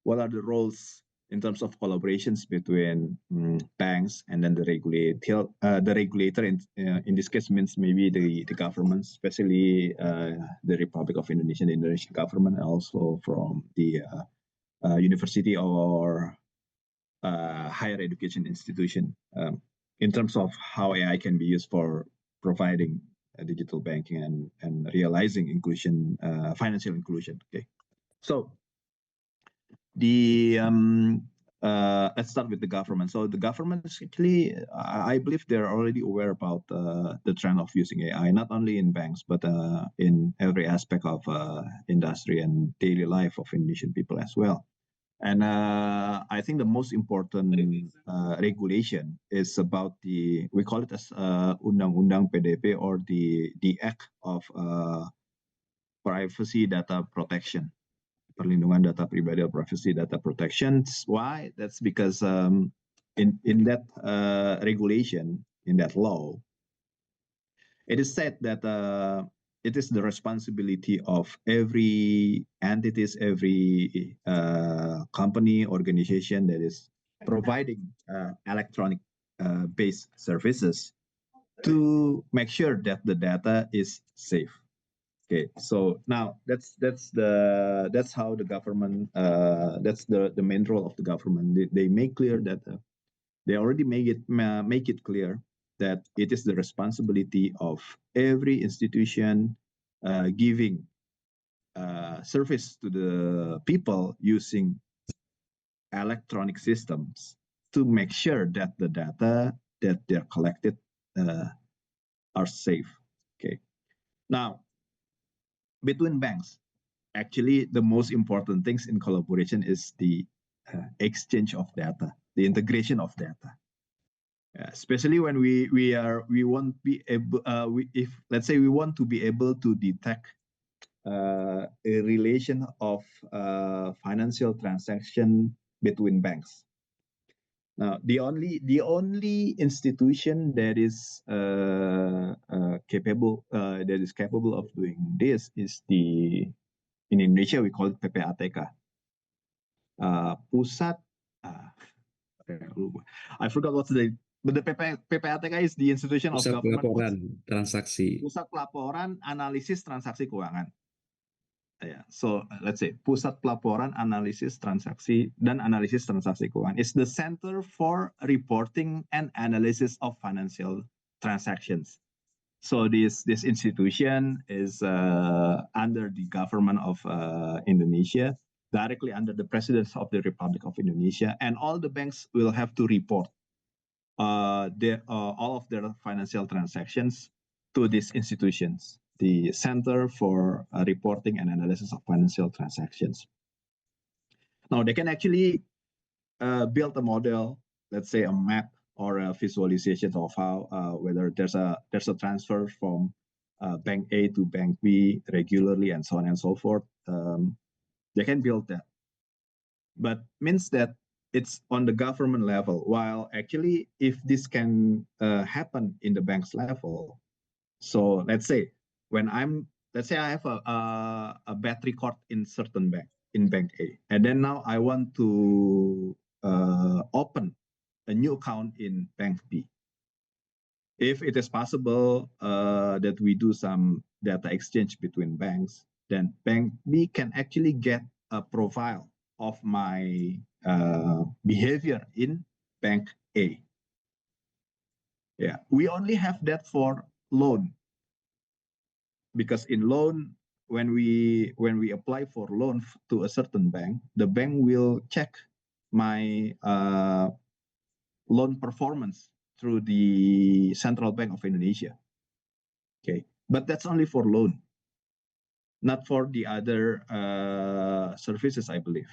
what are the roles in terms of collaborations between banks and then the regulator? In this case means maybe the government, especially the Republic of Indonesia, the Indonesian government, and also from the university or higher education institution, in terms of how AI can be used for providing digital banking and realizing inclusion, financial inclusion. Okay, so let's start with the government. So the government is actually, I believe they're already aware about the trend of using AI, not only in banks, but in every aspect of industry and daily life of Indonesian people as well. And I think the most important regulation is about we call it as Undang-Undang PDP, or the Act of Privacy Data Protection, Perlindungan Data Pribadi or Privacy Data Protection. Why? That's because in that regulation, in that law, it is said that it is the responsibility of every entities, every company, organization that is providing electronic based services to make sure that the data is safe. Okay, so now that's how the government, that's the main role of the government. They make clear that they already make it clear that it is the responsibility of every institution giving service to the people using electronic systems to make sure that the data that they're collected are safe. Okay. Now, between banks, actually the most important things in collaboration is the exchange of data, the integration of data. Especially when we want be able if let's say we want to be able to detect a relation of financial transaction between banks. Now, the only institution that is capable of doing this is in Indonesia we call it PPATK. I forgot what's the, but the PPATK is the institution of Pusat government. Pelaporan Transaksi. Pusat Pelaporan Analisis Transaksi Keuangan. Yeah, so let's say Pusat Pelaporan Analisis Transaksi dan Analisis Transaksi Keuangan is the center for reporting and analysis of financial transactions. So this institution is under the government of Indonesia, directly under the President of the Republic of Indonesia, and all the banks will have to report all of their financial transactions to these institutions, the Center for Reporting and Analysis of Financial Transactions. Now they can actually build a model, let's say a map or a visualization of how whether there's a transfer from bank A to bank B regularly and so on and so forth. They can build that, but means that it's on the government level. While actually, if this can happen in the bank's level, so let's say I have a bad record in certain bank, in bank A, and then now I want to open a new account in bank B. If it is possible that we do some data exchange between banks, then bank B can actually get a profile of my behavior in bank A. Yeah, we only have that for loan, because in loan, when we apply for loan to a certain bank, the bank will check my loan performance through the Central Bank of Indonesia. Okay, but that's only for loan, not for the other services, I believe.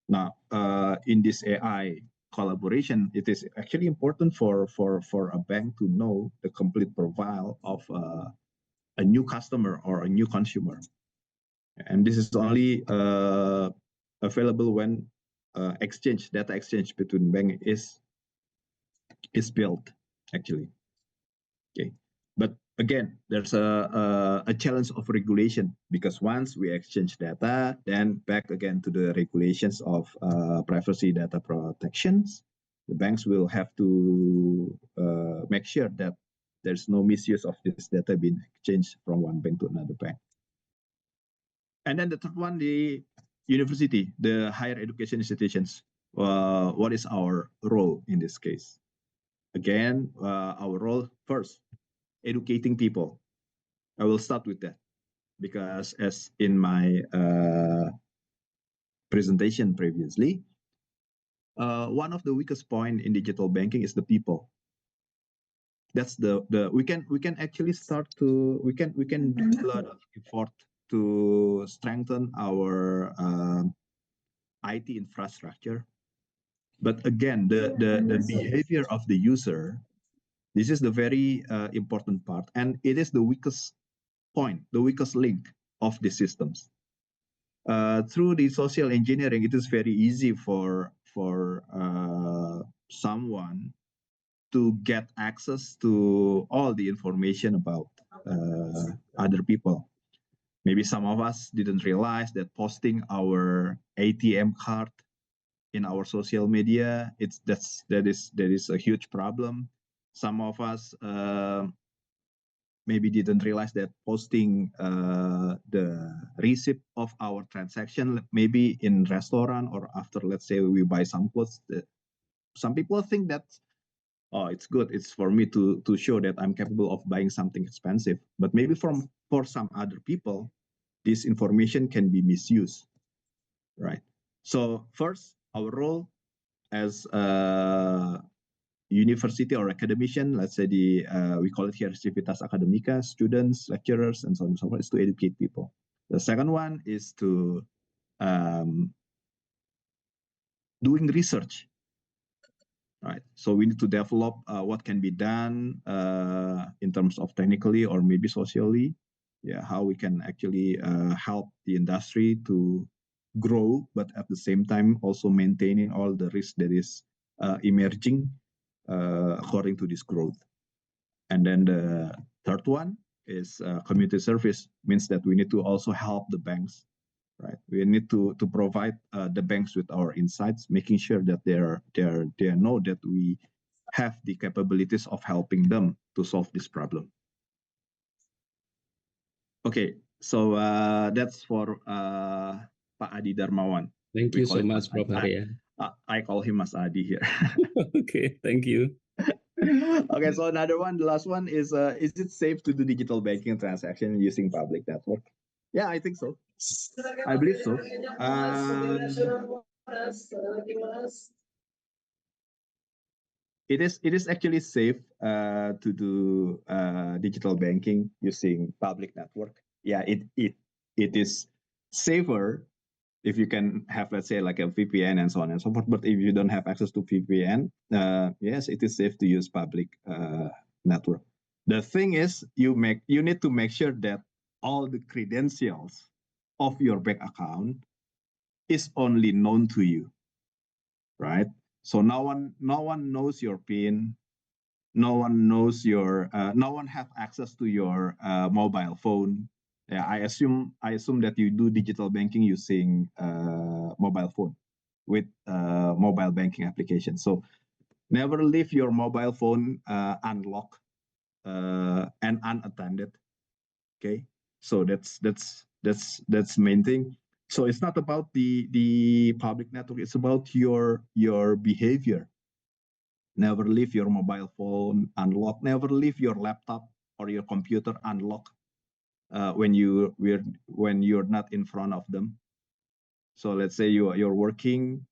Now, in this AI collaboration, it is actually important for a bank to know the complete profile of a new customer or a new consumer, and this is only available when data exchange between bank is built, actually. Okay, but again, there's a challenge of regulation, because once we exchange data, then back again to the regulations of privacy data protections, the banks will have to make sure that there's no misuse of this data being exchanged from one bank to another bank. And then the third one, the university, the higher education institutions. What is our role in this case? Again, our role first, educating people. I will start with that, because as in my presentation previously, one of the weakest point in digital banking is the people. That's we can actually start to we can do a lot of effort to strengthen our IT infrastructure, but again, the behavior of the user, this is the very important part, and it is the weakest point, the weakest link of the systems. Through the social engineering, it is very easy for someone to get access to all the information about other people. Maybe some of us didn't realize that posting our ATM card in our social media, that is a huge problem. Some of us maybe didn't realize that posting the receipt of our transaction, maybe in restaurant or after, let's say, we buy some clothes, some people think that, oh, it's good, it's for me to show that I'm capable of buying something expensive. But maybe for some other people, this information can be misused, right? So first, our role, as a university or academician, let's say we call it here Civitas Academica, students, lecturers, and so on and so forth, is to educate people. The second one is to doing research, right? So we need to develop what can be done in terms of technically or maybe socially, how we can actually help the industry to grow, but at the same time also maintaining all the risk that is emerging according to this growth. And then the third one is community service, means that we need to also help the banks, right? We need to provide the banks with our insights, making sure that they know that we have the capabilities of helping them to solve this problem. Okay, so that's for Pak Adi Darmawan. Thank We you call so it much, Prof. Arya. I call him Mas Adi here. Okay, thank you. Okay, so another one, the last one is it safe to do digital banking transaction using public network? Yeah, I think so. I believe so. It is actually safe to do digital banking using public network. Yeah, it is safer if you can have, let's say, like a VPN and so on and so forth. But if you don't have access to VPN, yes, it is safe to use public network. The thing is, you need to make sure that all the credentials of your bank account is only known to you, right? So no one knows your PIN. No one knows no one have access to your mobile phone. Yeah, I assume that you do digital banking using mobile phone with mobile banking application. So never leave your mobile phone unlocked and unattended. Okay, so that's main thing. So it's not about the public network. It's about your behavior. Never leave your mobile phone unlocked. Never leave your laptop or your computer unlocked when you're not in front of them. So let's say you're working,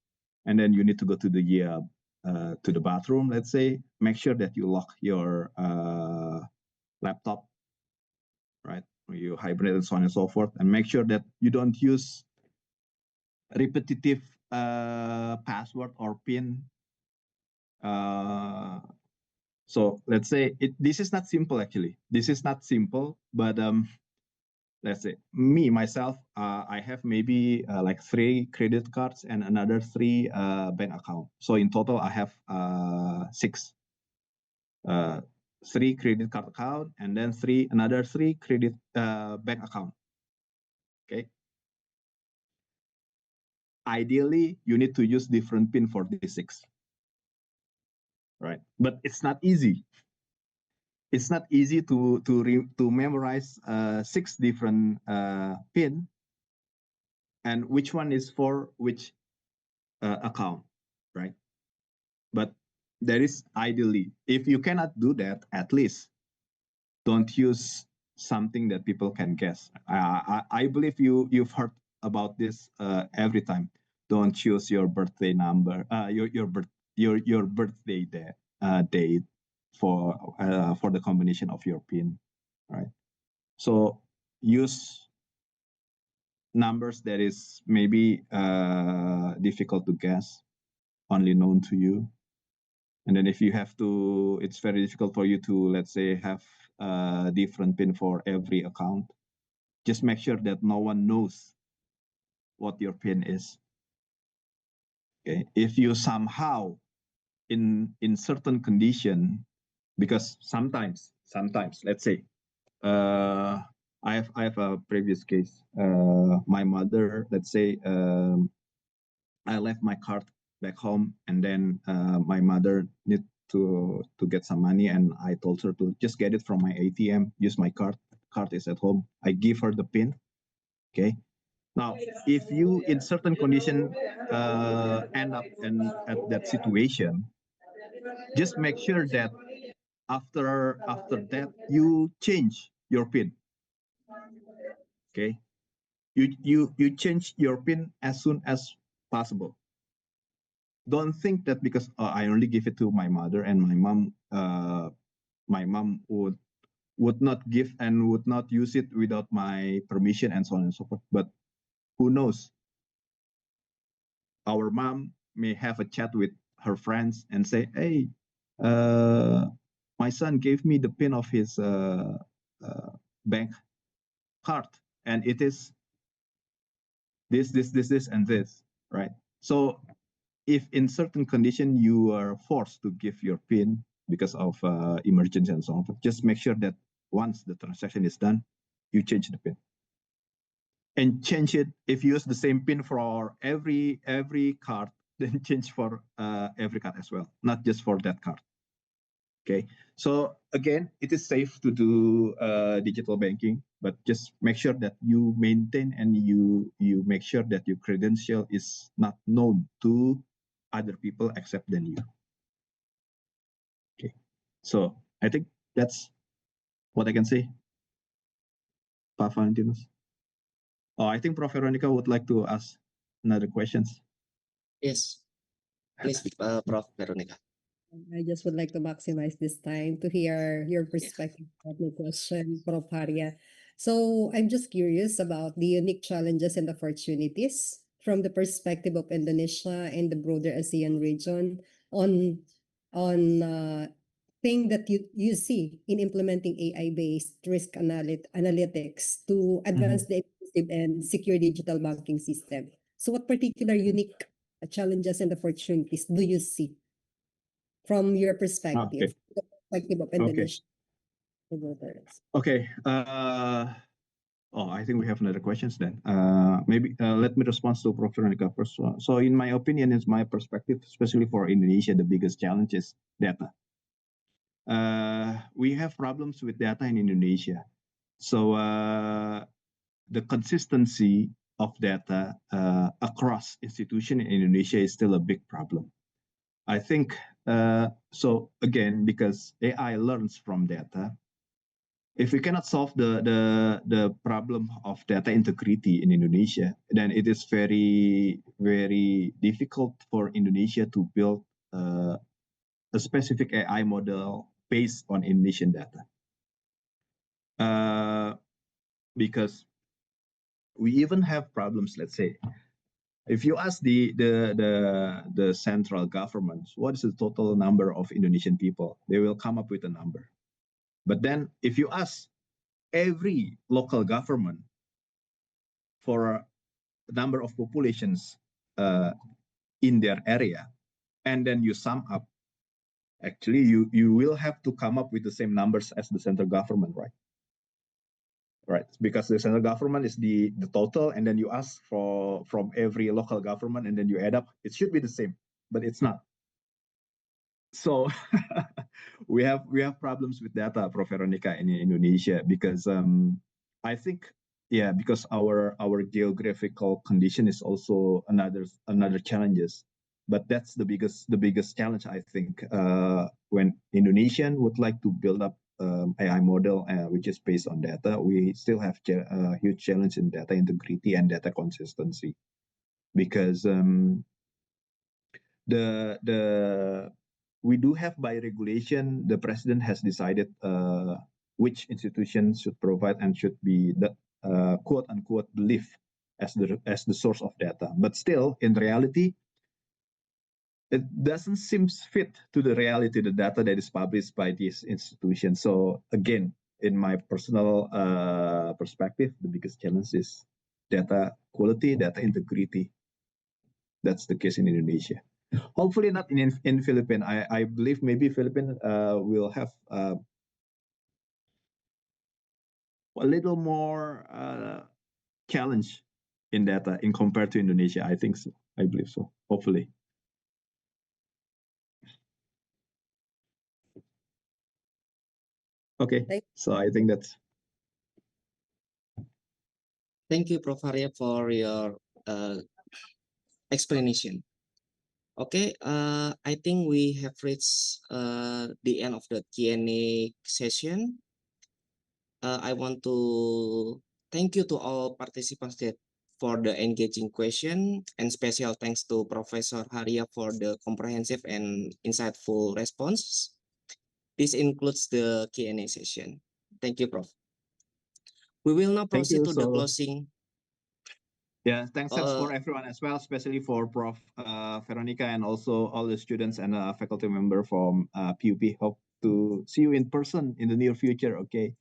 and then you need to go to the bathroom. Let's say, make sure that you lock your laptop, right? You hibernate and so on and so forth, and make sure that you don't use repetitive password or PIN. So let's say this is not simple actually. This is not simple, but let's say myself, I have maybe like 3 credit cards and another 3 bank account. So in total, I have 6. 3 credit card account and then another 3 credit bank account. Okay. Ideally, you need to use different PIN for these 6. Right, but it's not easy. It's not easy to memorize 6 different PIN, and which one is for which account, right? But there is ideally, if you cannot do that, at least don't use something that people can guess. I believe you've heard about this every time. Don't choose your birthday number, your birthday date for the combination of your PIN, right? So use numbers that is maybe difficult to guess, only known to you. And then if you have to, it's very difficult for you to, let's say, have a different PIN for every account. Just make sure that no one knows what your PIN is. Okay. If you somehow in certain condition, because sometimes, let's say, I have a previous case. My mother, let's say, I left my card back home, and then my mother need to get some money, and I told her to just get it from my ATM, use my card. Card is at home. I give her the PIN. Okay. Now, if you in certain condition end up at that situation, just make sure that after that you change your PIN. Okay. You change your PIN as soon as possible. don't think that because I only give it to my mother and my mom would not give and would not use it without my permission and so on and so forth. But who knows? Our mom may have a chat with her friends and say, "Hey, my son gave me the pin of his bank card, and it is this, and this," right? So if in certain condition you are forced to give your PIN because of emergency and so on, just make sure that once the transaction is done, you change the PIN. And change it, if you use the same PIN for every card, then change for every card as well, not just for that card. Okay, so again, it is safe to do digital banking, but just make sure that you maintain and you make sure that your credential is not known to other people except than you. Okay, so I think that's what I can say. Pak Valentinus. Oh, I think Prof. Veronica would like to ask another questions. Yes, please, Prof. Veronica. I just would like to maximize this time to hear your perspective on the question, Prof. Haria. So I'm just curious about the unique challenges and opportunities from the perspective of Indonesia and the broader ASEAN region on thing that you see in implementing AI-based risk analytics to advance the inclusive and secure digital banking system. So what particular unique challenges and opportunities do you see from your perspective, the perspective of Indonesia? Okay. I think we have another questions then. Maybe let me respond to Prof. Veronica first. So in my opinion, it's my perspective, especially for Indonesia, the biggest challenge is data. We have problems with data in Indonesia. So the consistency of data across institutions in Indonesia is still a big problem. I think, so again, because AI learns from data, if we cannot solve the problem of data integrity in Indonesia, then it is very, very difficult for Indonesia to build a specific AI model based on Indonesian data. Because we even have problems, let's say, if you ask the central government, what is the total number of Indonesian people, they will come up with a number. But then if you ask every local government for the number of populations in their area, and then you sum up, actually you will have to come up with the same numbers as the central government, right? Right, because the central government is the total, and then you ask from every local government, and then you add up, it should be the same, but it's not. So we have problems with data, Prof. Veronica, in Indonesia, because I think, yeah, because our geographical condition is also another challenges. But that's the biggest challenge, I think, when Indonesian would like to build up AI model which is based on data, we still have a huge challenge in data integrity and data consistency, because we do have, by regulation, the president has decided which institutions should provide and should be the quote unquote belief as the source of data. But still, in reality, it doesn't seem fit to the reality, the data that is published by these institutions. So again, in my personal perspective, the biggest challenge is data quality, data integrity. That's the case in Indonesia. Hopefully not in Philippines. I believe maybe Philippines will have a little more challenge in data in compared to Indonesia. I think so. I believe so. Hopefully. Okay, so I think that's. Thank you, Prof. Haria, for your explanation. Okay, I think we have reached the end of the Q&A session. I want to thank you to all participants that for the engaging question, and special thanks to Professor Haria for the comprehensive and insightful response. This includes the Q&A session. Thank you, Prof. We will now Thank proceed you. to the So closing. yeah, thanks for Uh, everyone as well, especially for Prof. Veronica and also all the students and faculty member from PUP. Hope to see you in person in the near future. Okay,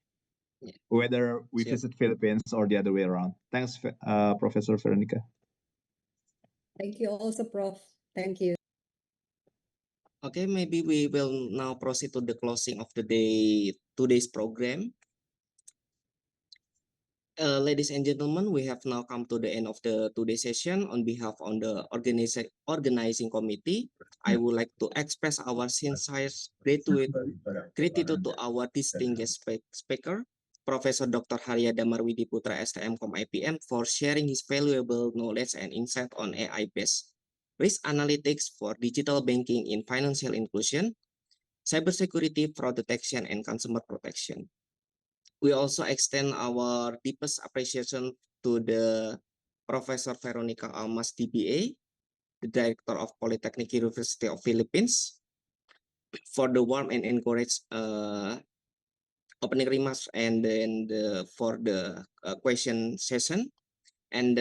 Yeah. whether we Sure. visit Philippines or the other way around. Thanks, Professor Veronica. Thank you also, Prof. Thank you. Okay, maybe we will now proceed to the closing of the day, today's program. Ladies and gentlemen, we have now come to the end of the today's session. On behalf of the organizing committee, I would like to express our sincere gratitude to our distinguished speaker, Professor Dr. Haria Damarwidi Putra STM.com IPM, for sharing his valuable knowledge and insight on AI-based risk analytics for digital banking in financial inclusion, cybersecurity, fraud detection, and consumer protection. We also extend our deepest appreciation to the Professor Veronica Almas DBA, the Director of Polytechnic University of Philippines, for the warm and encouraged opening remarks, and then for the question session, and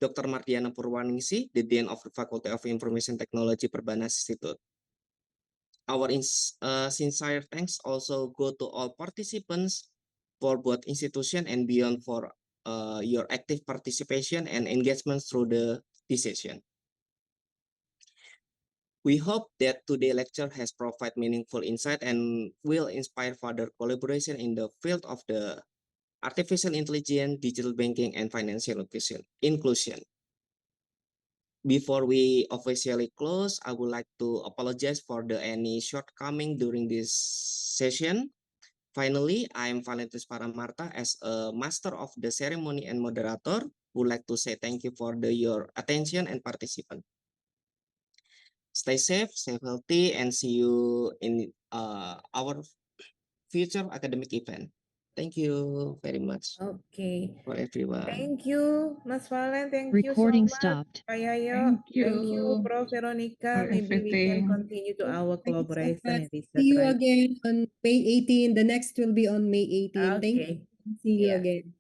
Dr. Mardiana Purwaningsi, the Dean of the Faculty of Information Technology Perbanas Institute. Our sincere thanks also go to all participants for both institution and beyond for your active participation and engagement through this session. We hope that today's lecture has provided meaningful insight and will inspire further collaboration in the field of the artificial intelligence, digital banking, and financial inclusion. Before we officially close, I would like to apologize for any shortcoming during this session. Finally, I am Valentus Paramarta as a master of the ceremony and moderator. Would like to say thank you for your attention and participation. Stay safe, stay healthy, and see you in our future academic event. Thank you very much Okay. for everyone. Thank you, Mas Valen. Thank you so Recording much, stopped. Pak Yayo. Thank Thank you, you Prof. Veronica. for Maybe we can everything. continue to our Thank you so collaboration much. in research, See you right? again on May 18. The next will be on May 18. Thank you. Okay. See you Yeah. again.